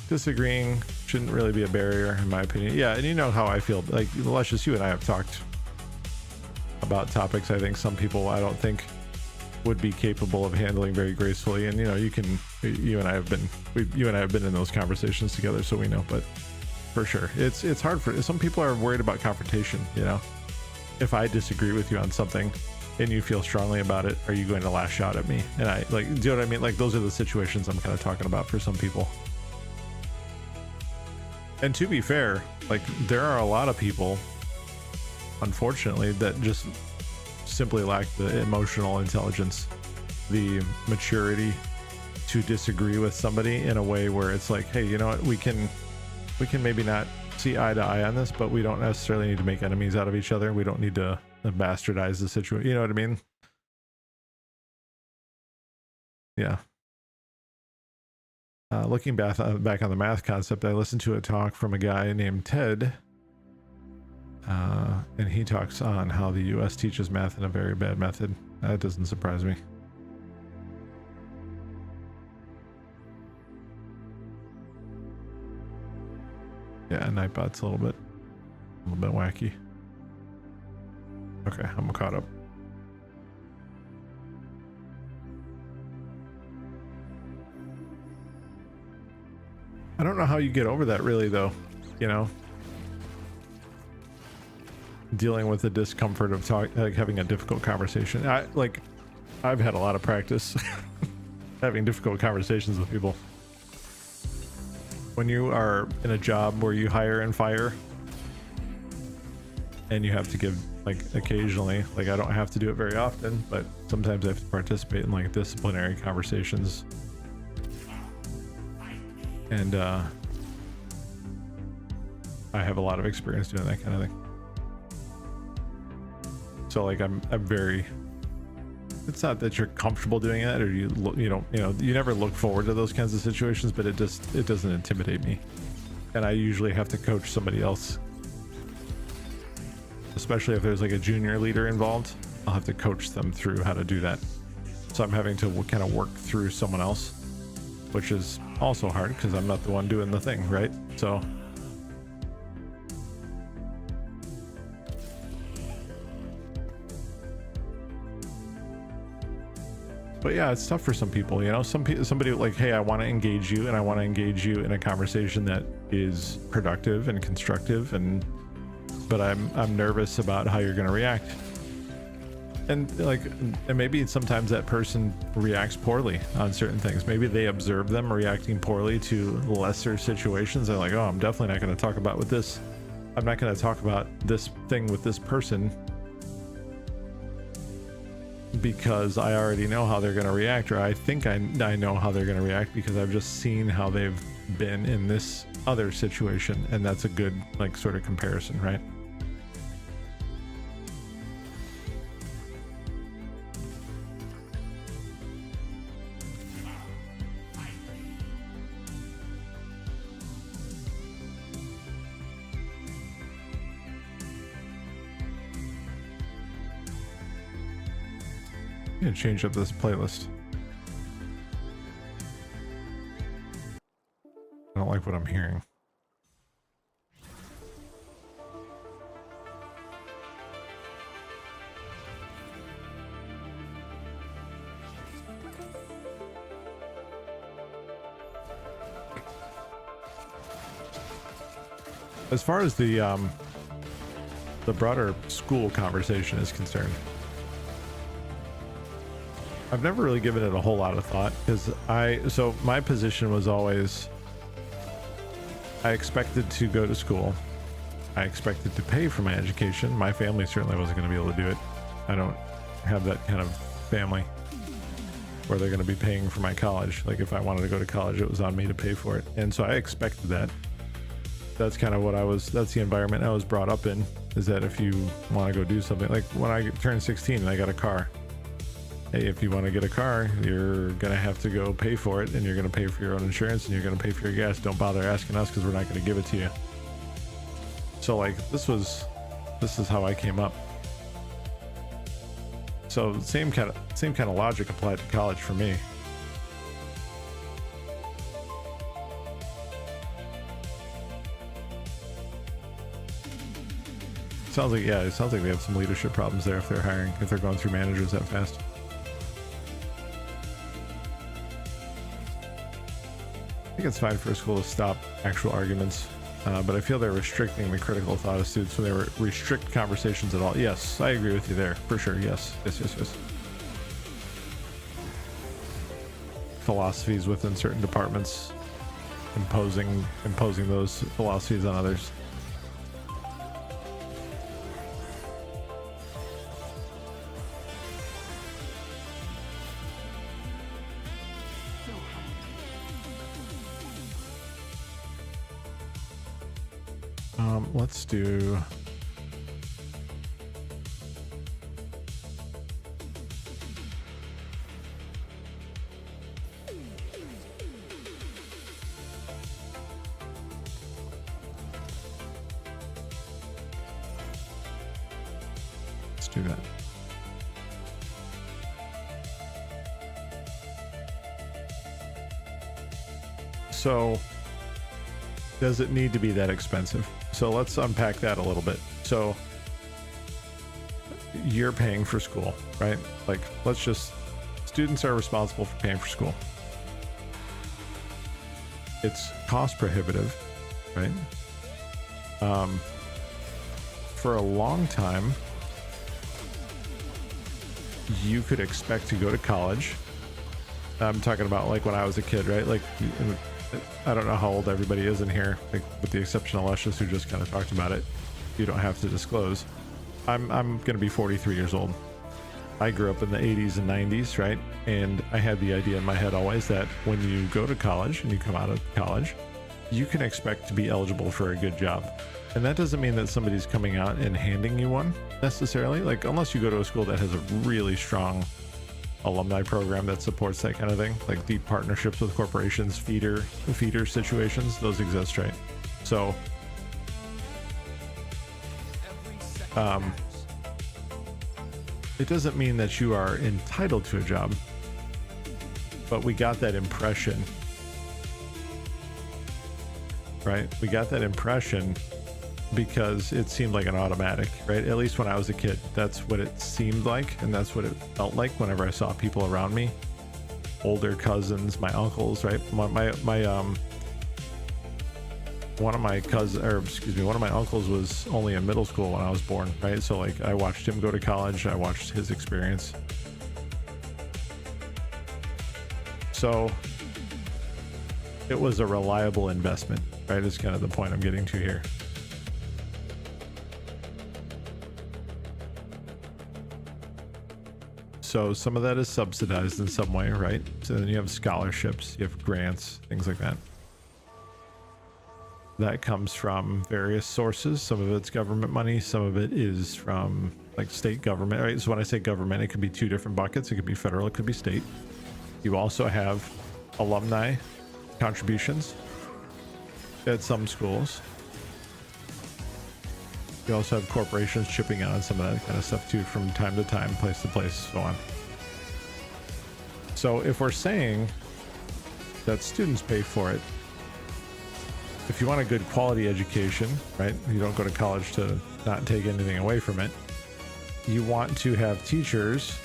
Disagreeing shouldn't really be a barrier in my opinion. Yeah, and you know how I feel. Like Luscious, you and I have talked about topics I think some people I don't think would be capable of handling very gracefully, and you know, you and I have been in those conversations together, so we know. But for sure, it's hard for some people are worried about confrontation. You know, if I disagree with you on something and you feel strongly about it, are you going to lash out at me? And I like, do you know what I mean? Like those are the situations I'm kind of talking about for some people. And to be fair, like there are a lot of people, unfortunately, that just simply lack the emotional intelligence, the maturity to disagree with somebody in a way where it's like, hey, you know what, we can maybe not see eye to eye on this, but we don't necessarily need to make enemies out of each other. We don't need to bastardize the situation. You know what I mean? Yeah. Looking back on the math concept, I listened to a talk from a guy named Ted, and he talks on how the US teaches math in a very bad method. That doesn't surprise me. Yeah, Nightbot's a little bit wacky. Okay, I'm caught up. I don't know how you get over that really though, you know, dealing with the discomfort of like having a difficult conversation. I've had a lot of practice having difficult conversations with people. When you are in a job where you hire and fire and you have to give, like, occasionally, like I don't have to do it very often, but sometimes I have to participate in like disciplinary conversations. And I have a lot of experience doing that kind of thing. So like I'm very, it's not that you're comfortable doing it or you never look forward to those kinds of situations, but it doesn't intimidate me. And I usually have to coach somebody else, especially if there's like a junior leader involved. I'll have to coach them through how to do that. So I'm having to kind of work through someone else, which is also hard because I'm not the one doing the thing, right? So but yeah, it's tough for some people, you know. Somebody like, hey, I want to engage you, and I want to engage you in a conversation that is productive and constructive, but I'm nervous about how you're going to react. And maybe sometimes that person reacts poorly on certain things. Maybe they observe them reacting poorly to lesser situations. They're like, oh, I'm definitely not going to talk about this. I'm not going to talk about this thing with this person because I already know how they're going to react, or I think I know how they're going to react because I've just seen how they've been in this other situation. And that's a good, like, sort of comparison, right? I'm gonna change up this playlist. I don't like what I'm hearing. As far as the broader school conversation is concerned, I've never really given it a whole lot of thought because so my position was always, I expected to go to school. I expected to pay for my education. My family certainly wasn't going to be able to do it. I don't have that kind of family where they're going to be paying for my college. Like if I wanted to go to college, it was on me to pay for it. And so I expected that. That's kind of that's the environment I was brought up in, is that if you want to go do something, like when I turned 16 and I got a car, hey, if you want to get a car, you're going to have to go pay for it, and you're going to pay for your own insurance, and you're going to pay for your gas. Don't bother asking us because we're not going to give it to you. So like this is how I came up. So same kind of logic applied to college for me. Sounds like they have some leadership problems there if they're going through managers that fast. I think it's fine for a school to stop actual arguments, but I feel they're restricting the critical thought of students when they restrict conversations at all. Yes, I agree with you there, for sure. Yes. Philosophies within certain departments imposing those philosophies on others. Let's do that. So does it need to be that expensive? So let's unpack that a little bit. So you're paying for school, right? Like, let's just, students are responsible for paying for school. It's cost prohibitive, right? For a long time, you could expect to go to college. I'm talking about like when I was a kid, right? Like, I don't know how old everybody is in here, like, with the exception of Luscious, who just kind of talked about it. You don't have to disclose. I'm going to be 43 years old. I grew up in the 80s and 90s, right? And I had the idea in my head always that when you go to college and you come out of college, you can expect to be eligible for a good job. And that doesn't mean that somebody's coming out and handing you one necessarily, like, unless you go to a school that has a really strong alumni program that supports that kind of thing, like deep partnerships with corporations, feeder situations, those exist, right? So it doesn't mean that you are entitled to a job, but we got that impression, right? We got that impression because it seemed like an automatic, right? At least when I was a kid, that's what it seemed like, and that's what it felt like whenever I saw people around me, older cousins, my uncles, right? One of my uncles was only in middle school when I was born, right? So like, I watched him go to college, I watched his experience. So it was a reliable investment, right? Is kind of the point I'm getting to here. So some of that is subsidized in some way, right? So then you have scholarships, you have grants, things like that. That comes from various sources. Some of it's government money, some of it is from like state government, right? So when I say government, it could be two different buckets. It could be federal, it could be state. You also have alumni contributions at some schools. You also have corporations chipping in on some of that kind of stuff too, from time to time, place to place, so on. So if we're saying that students pay for it, if you want a good quality education, right? You don't go to college to not take anything away from it. You want to have teachers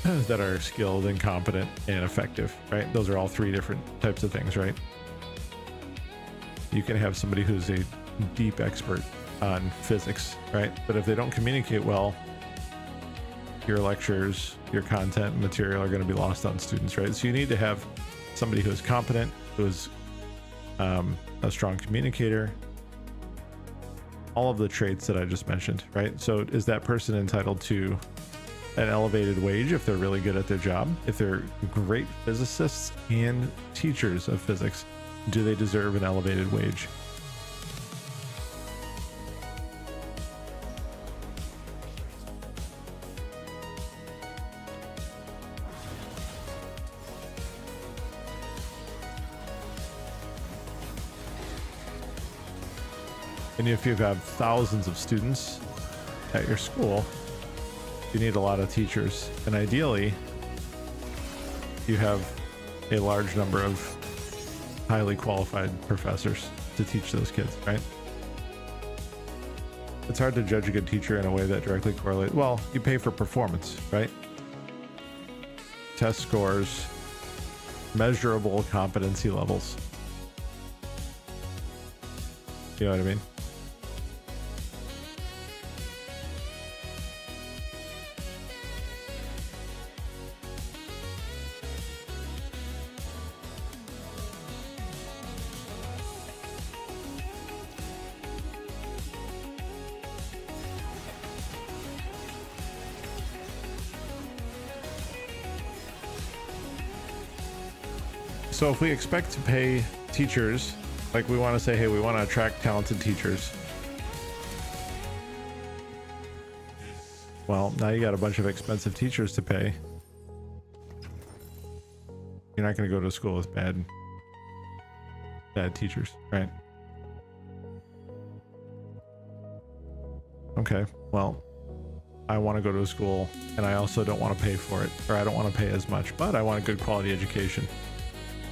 that are skilled and competent and effective, right? Those are all three different types of things, right? You can have somebody who's a deep expert on physics, right? But if they don't communicate well, your lectures, your content, material are going to be lost on students, right? So you need to have somebody who is competent, who is a strong communicator, all of the traits that I just mentioned, right? So is that person entitled to an elevated wage if they're really good at their job? If they're great physicists and teachers of physics, do they deserve an elevated wage? And if you have thousands of students at your school, you need a lot of teachers. And ideally, you have a large number of highly qualified professors to teach those kids, right? It's hard to judge a good teacher in a way that directly correlates. Well, you pay for performance, right? Test scores, measurable competency levels. You know what I mean? So if we expect to pay teachers, like we want to say, hey, we want to attract talented teachers. Well, now you got a bunch of expensive teachers to pay. You're not going to go to school with bad teachers, right? Okay, well, I want to go to a school and I also don't want to pay for it, or I don't want to pay as much, but I want a good quality education.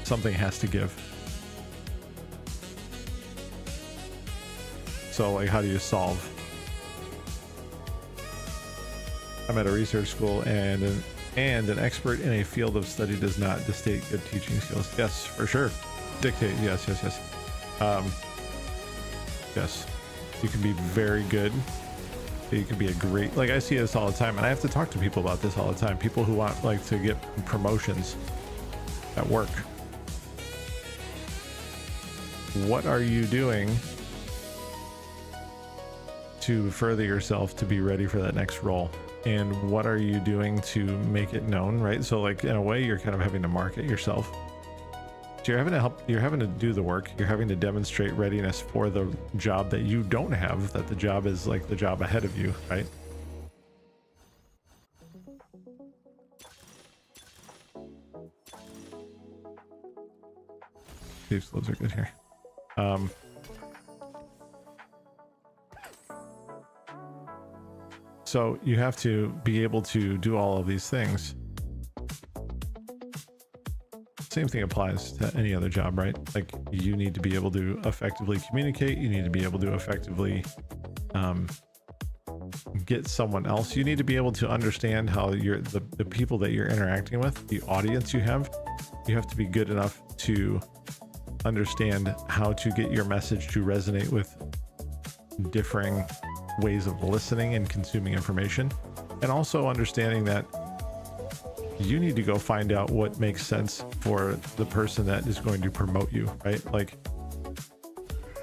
Something has to give. So like, how do you solve? I'm at a research school and an expert in a field of study does not dictate good teaching skills. Yes, for sure. Dictate, yes. Yes, you can be very good. You can be a great, like I see this all the time, and I have to talk to people about this all the time. People who want like to get promotions at work. What are you doing to further yourself to be ready for that next role? And what are you doing to make it known, right? So like in a way, you're kind of having to market yourself. So you're having to do the work. You're having to demonstrate readiness for the job that you don't have, that the job is like the job ahead of you, right? These gloves are good here. So you have to be able to do all of these things. Same thing applies to any other job, right? Like you need to be able to effectively communicate. You need to be able to effectively get someone else. You need to be able to understand how the people that you're interacting with, the audience you have to be good enough to understand how to get your message to resonate with differing ways of listening and consuming information, and also understanding that you need to go find out what makes sense for the person that is going to promote you, right? Like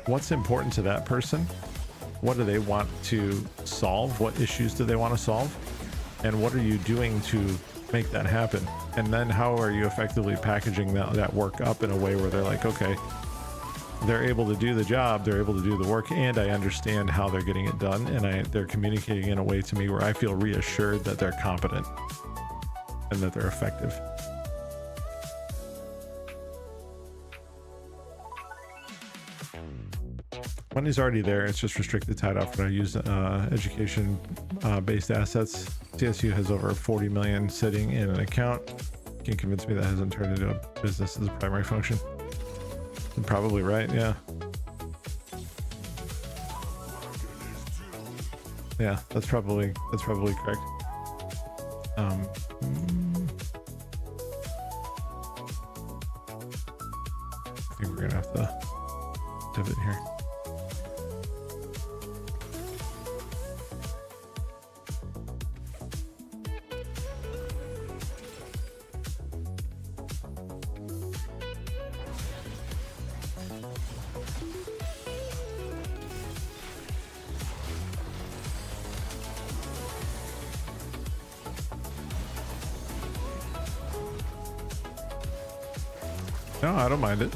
what's important to that person? What do they want to solve? What issues do they want to solve? And what are you doing to make that happen? And then how are you effectively packaging that work up in a way where they're like, okay, they're able to do the job, they're able to do the work, and I understand how they're getting it done, and they're communicating in a way to me where I feel reassured that they're competent and that they're effective. Money's already there, it's just restricted, tied off when I use education based assets. CSU has over 40 million sitting in an account. You can convince me that hasn't turned into a business as a primary function. You're probably right, yeah. Yeah, that's probably correct. I think we're gonna have to pivot here. No, I don't mind it.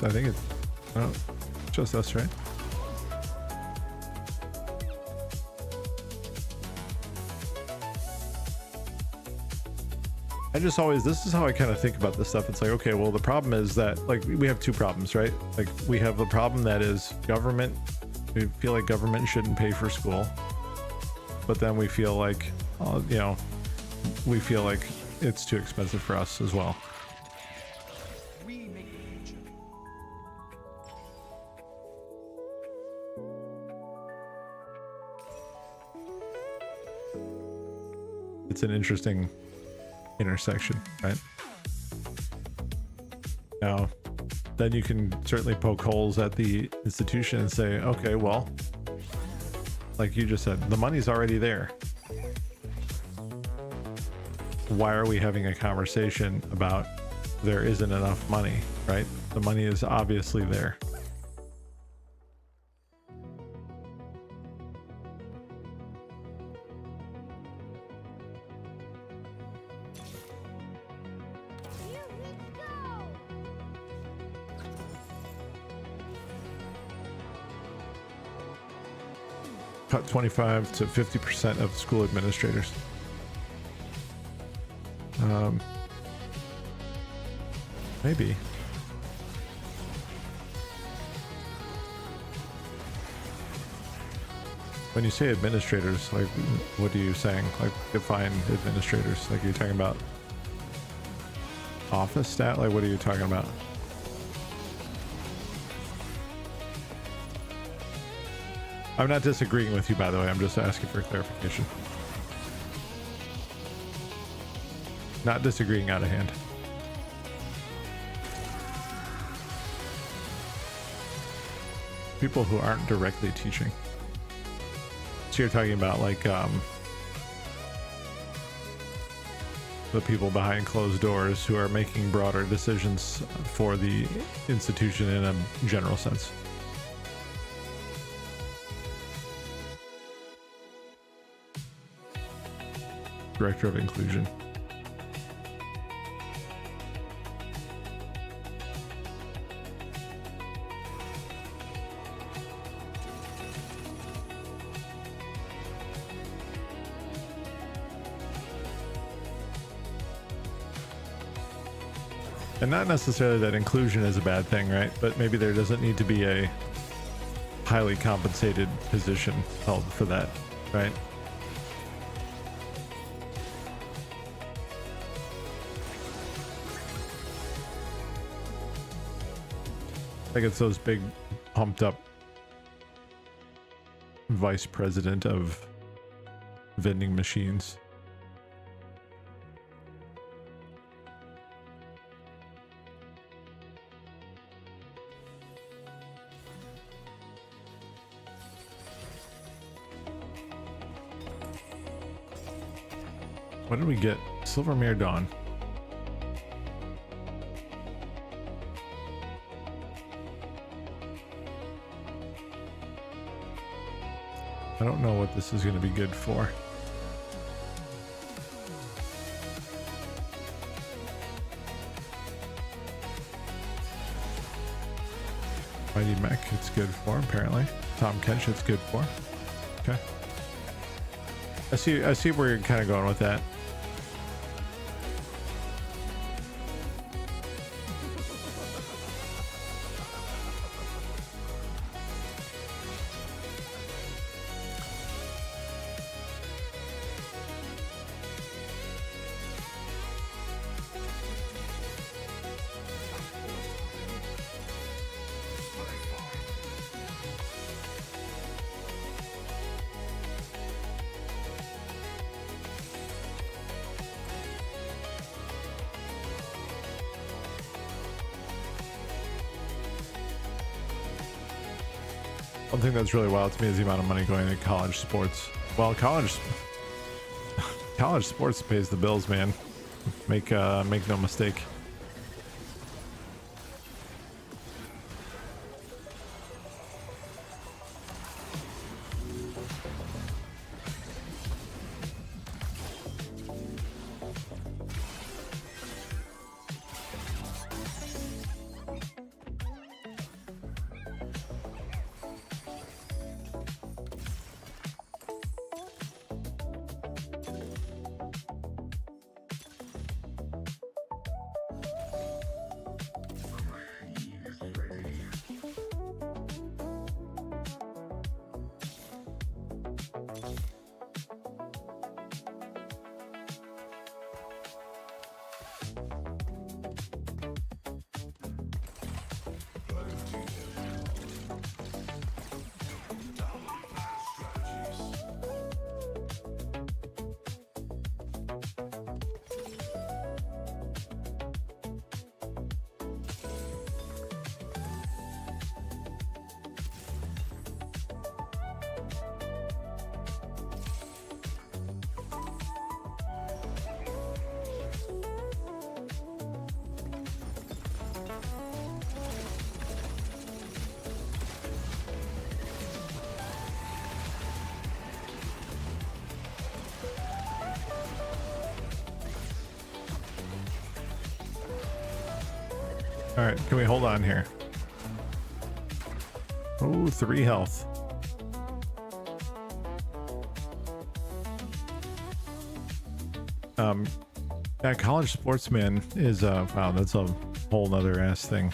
I think it's just us, right? This is how I kind of think about this stuff. It's like, okay, well, the problem is that like we have two problems, right? Like we have the problem that is government. We feel like government shouldn't pay for school, but then we feel like, we feel like it's too expensive for us as well. We make the future. It's an interesting intersection, right? Now, then you can certainly poke holes at the institution and say, okay, well, like you just said, the money's already there. Why are we having a conversation about there isn't enough money, right? The money is obviously there. Here we go! cut 25 to 50% of school administrators. Maybe. When you say administrators, like, what are you saying? Like, define administrators. Like, are you talking about office staff? Like, what are you talking about? I'm not disagreeing with you, by the way. I'm just asking for clarification. Not disagreeing out of hand. People who aren't directly teaching. So you're talking about like the people behind closed doors who are making broader decisions for the institution in a general sense. Director of Inclusion. And not necessarily that inclusion is a bad thing, right? But maybe there doesn't need to be a highly compensated position held for that, right? Like it's those big pumped up vice president of vending machines. What did we get? Silvermere Dawn. I don't know what this is going to be good for. Mighty Mech, it's good for, apparently. Tom Kench, it's good for. Okay. I see where you're kind of going with that. One thing that's really wild to me is the amount of money going into college sports. Well, college sports pays the bills, man. Make no mistake. All right, can we hold on here? Oh, 3 health. That college sportsman is wow, that's a whole nother ass thing.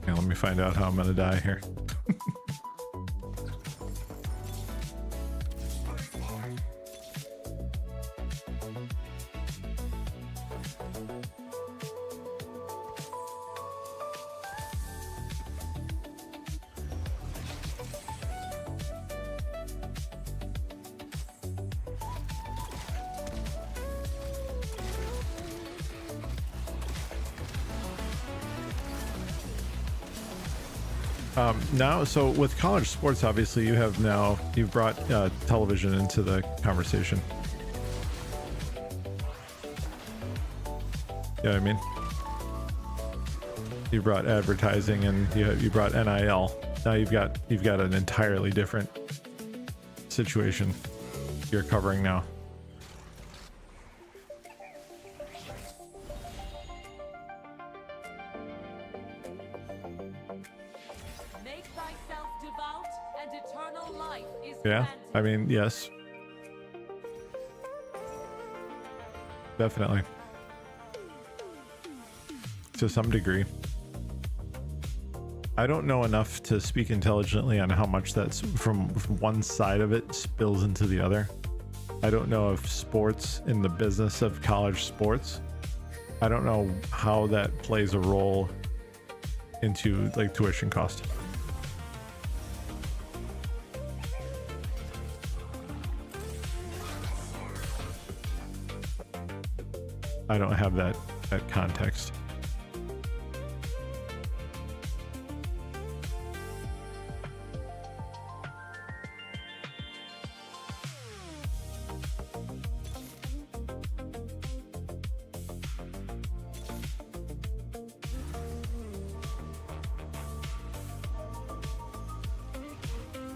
Yeah, let me find out how I'm gonna die here. Now, so with college sports, obviously you've brought television into the conversation. You know what I mean? You brought advertising and you brought NIL. Now you've got an entirely different situation you're covering now. Make thyself devout, and eternal life is Yeah, granted. I mean, yes. Definitely. To some degree. I don't know enough to speak intelligently on how much that's from one side of it spills into the other. I don't know if sports in the business of college sports, I don't know how that plays a role into like tuition cost. I don't have that context.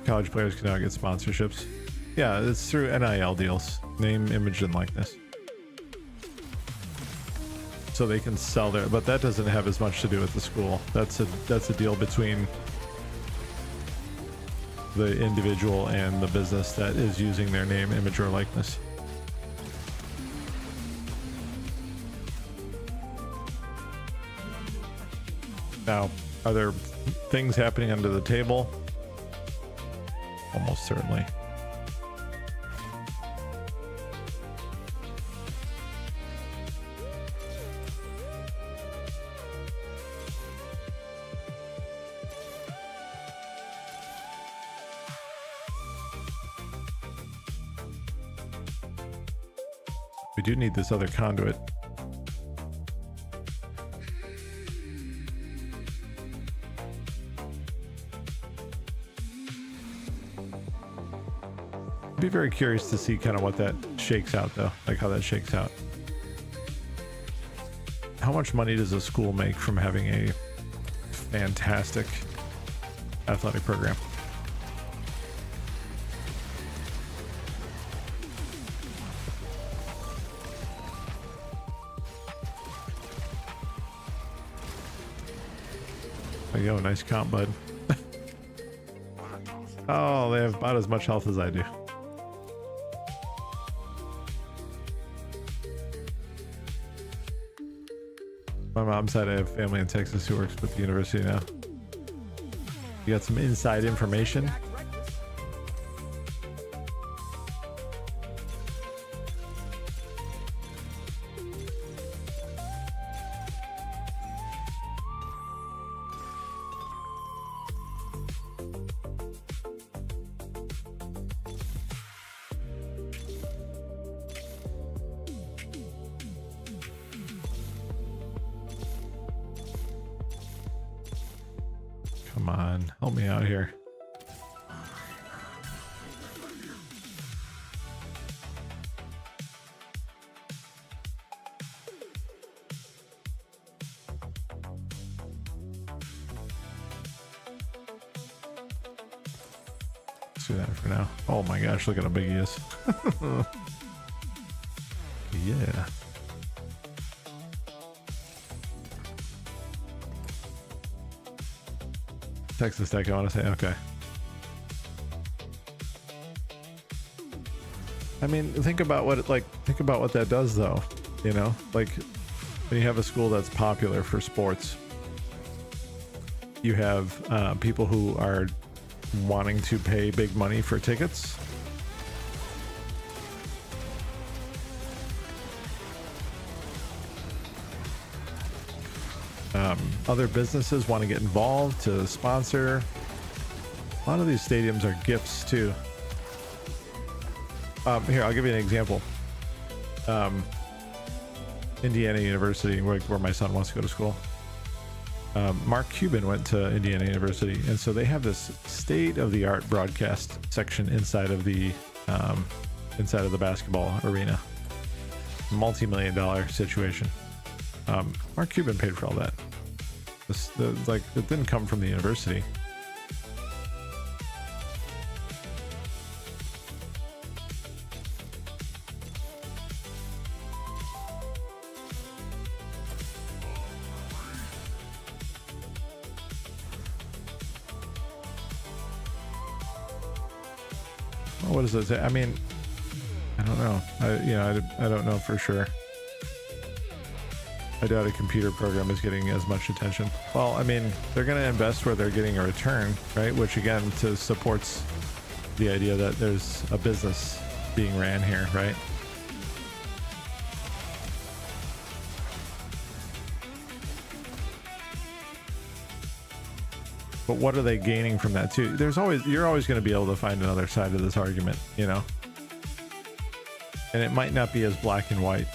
College players can now get sponsorships. Yeah, it's through NIL deals, name, image, and likeness. So they can sell their, but that doesn't have as much to do with the school. That's a deal between the individual and the business that is using their name, image, or likeness. Now, are there things happening under the table? Almost certainly. We do need this other conduit. Be very curious to see kind of what that shakes out though, like how that shakes out. How much money does a school make from having a fantastic athletic program? There you go, nice comp, bud. Oh, they have about as much health as I do. My mom said I have family in Texas who works with the university now. You got some inside information? Come on, help me out here. Let's do that for now. Oh my gosh, look at how big he is. yeah. Texas Tech, I want to say, okay. I mean, think about what that does though, you know, like when you have a school that's popular for sports, you have people who are wanting to pay big money for tickets. Other businesses want to get involved to sponsor. A lot of these stadiums are gifts too. Here, I'll give you an example. Indiana University, where my son wants to go to school. Mark Cuban went to Indiana University, and so they have this state-of-the-art broadcast section inside of the basketball arena. Multi-million-dollar situation. Mark Cuban paid for all that. It didn't come from the university. What does it say? I mean, I don't know. I don't know for sure. I doubt a computer program is getting as much attention. Well, I mean, they're going to invest where they're getting a return, right? Which again, supports the idea that there's a business being ran here, right? But what are they gaining from that too? You're always going to be able to find another side of this argument, you know? And it might not be as black and white.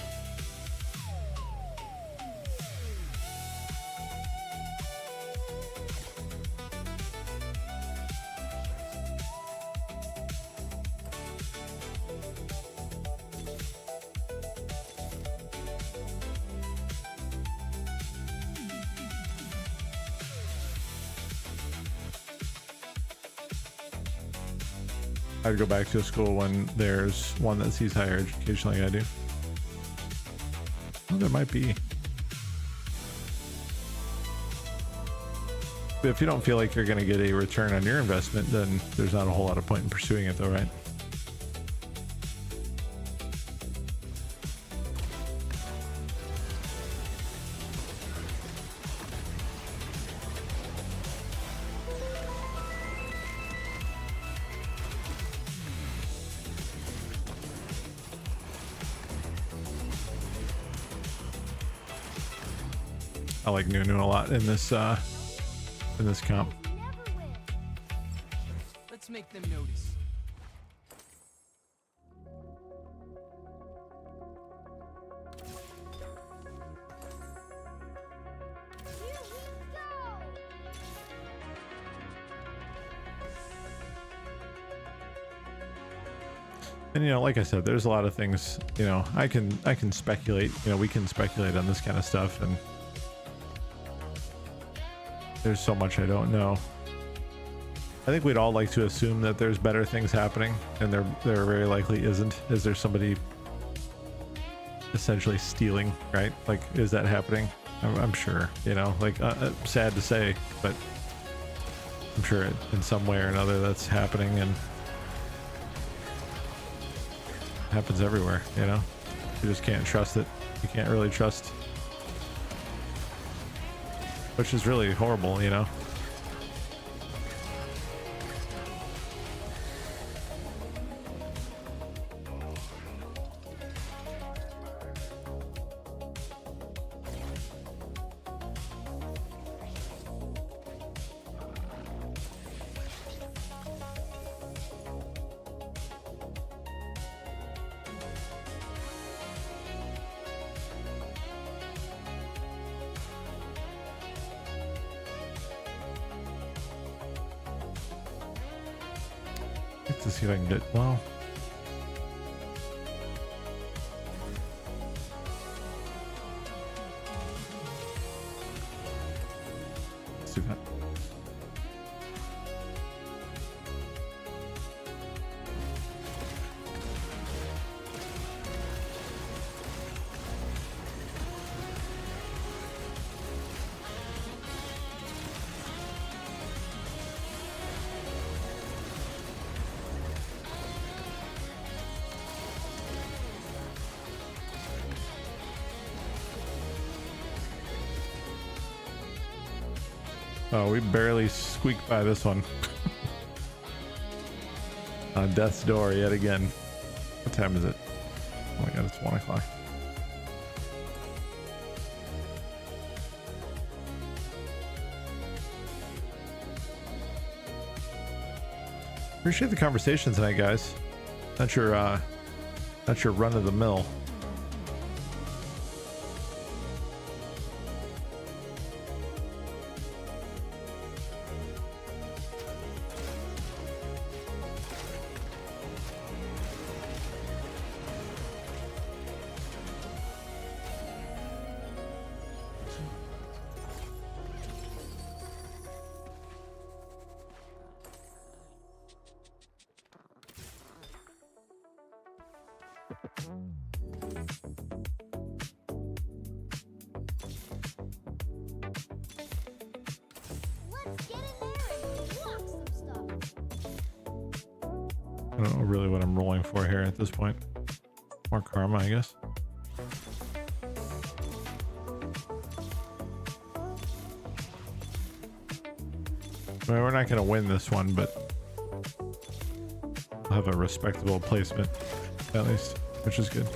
I'd go back to a school when there's one that sees higher education like I do. Well, there might be. But if you don't feel like you're going to get a return on your investment, then there's not a whole lot of point in pursuing it though, right? I like Nunu a lot in this comp. Let's make them notice. And you know, like I said, there's a lot of things, you know, I can speculate, you know, we can speculate on this kind of stuff, and there's so much I don't know. I think we'd all like to assume that there's better things happening, and there very likely isn't. Is there somebody essentially stealing, right? Like, is that happening? I'm sure, you know, like sad to say, but I'm sure in some way or another that's happening, and it happens everywhere, you know? You just can't trust it. You can't really trust, which is really horrible, you know? To see if I can get, well, let's do that. Oh, we barely squeaked by this one. On death's door yet again. What time is it? Oh my god, it's 1 o'clock. Appreciate the conversation tonight, guys. Not your run of the mill. Let's get in there and block some stuff. I don't know really what I'm rolling for here at this point. More karma, I guess. Well, we're not going to win this one, but I'll have a respectable placement at least, which is good.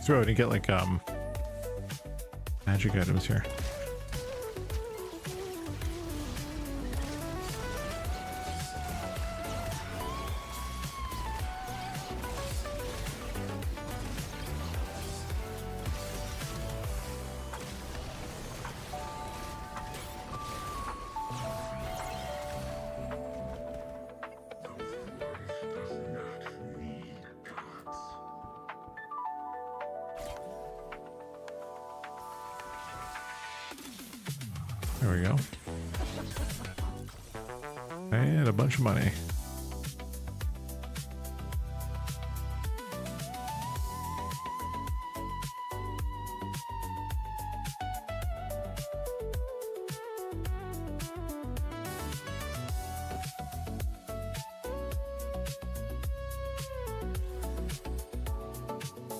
Throw it and get like magic items here. There we go. And a bunch of money.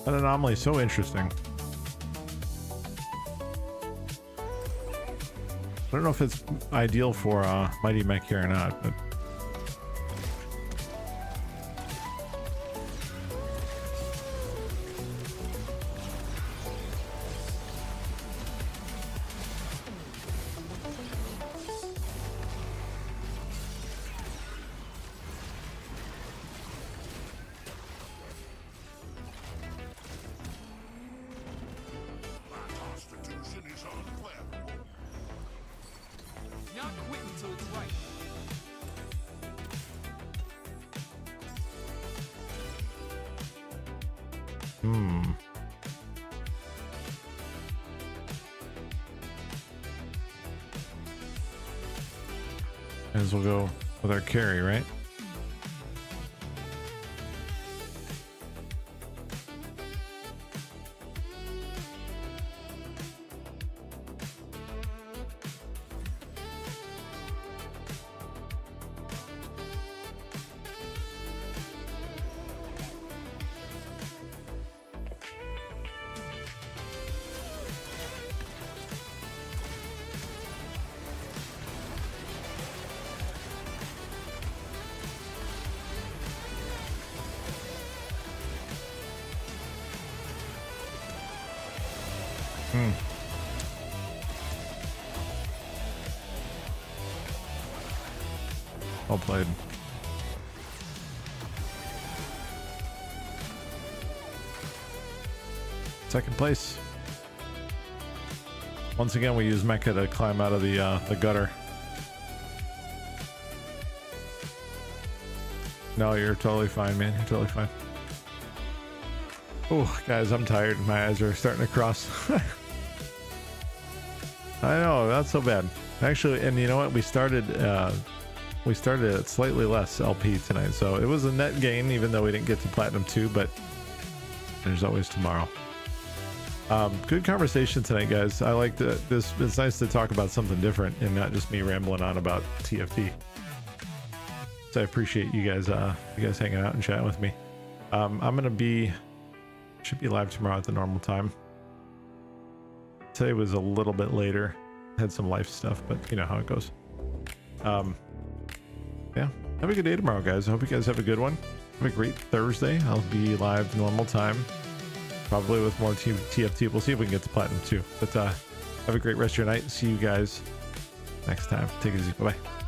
That anomaly is so interesting. I don't know if it's ideal for Mighty Mech here or not, but Not quitting till it's right. as we'll go with our carry, right? Well played. Second place. Once again, we use Mecha to climb out of the gutter. No, you're totally fine, man. You're totally fine. Oh, guys, I'm tired. My eyes are starting to cross. I know, not so bad. Actually, and you know what? We started at slightly less LP tonight, so it was a net gain, even though we didn't get to Platinum 2, but there's always tomorrow. Good conversation tonight, guys. I like this. It's nice to talk about something different and not just me rambling on about TFT. So I appreciate you guys hanging out and chatting with me. Should be live tomorrow at the normal time. Today was a little bit later. Had some life stuff, but you know how it goes. Yeah. Have a good day tomorrow, guys. I hope you guys have a good one. Have a great Thursday. I'll be live normal time. Probably with more TFT. We'll see if we can get to Platinum 2. But have a great rest of your night. See you guys next time. Take it easy. Bye-bye.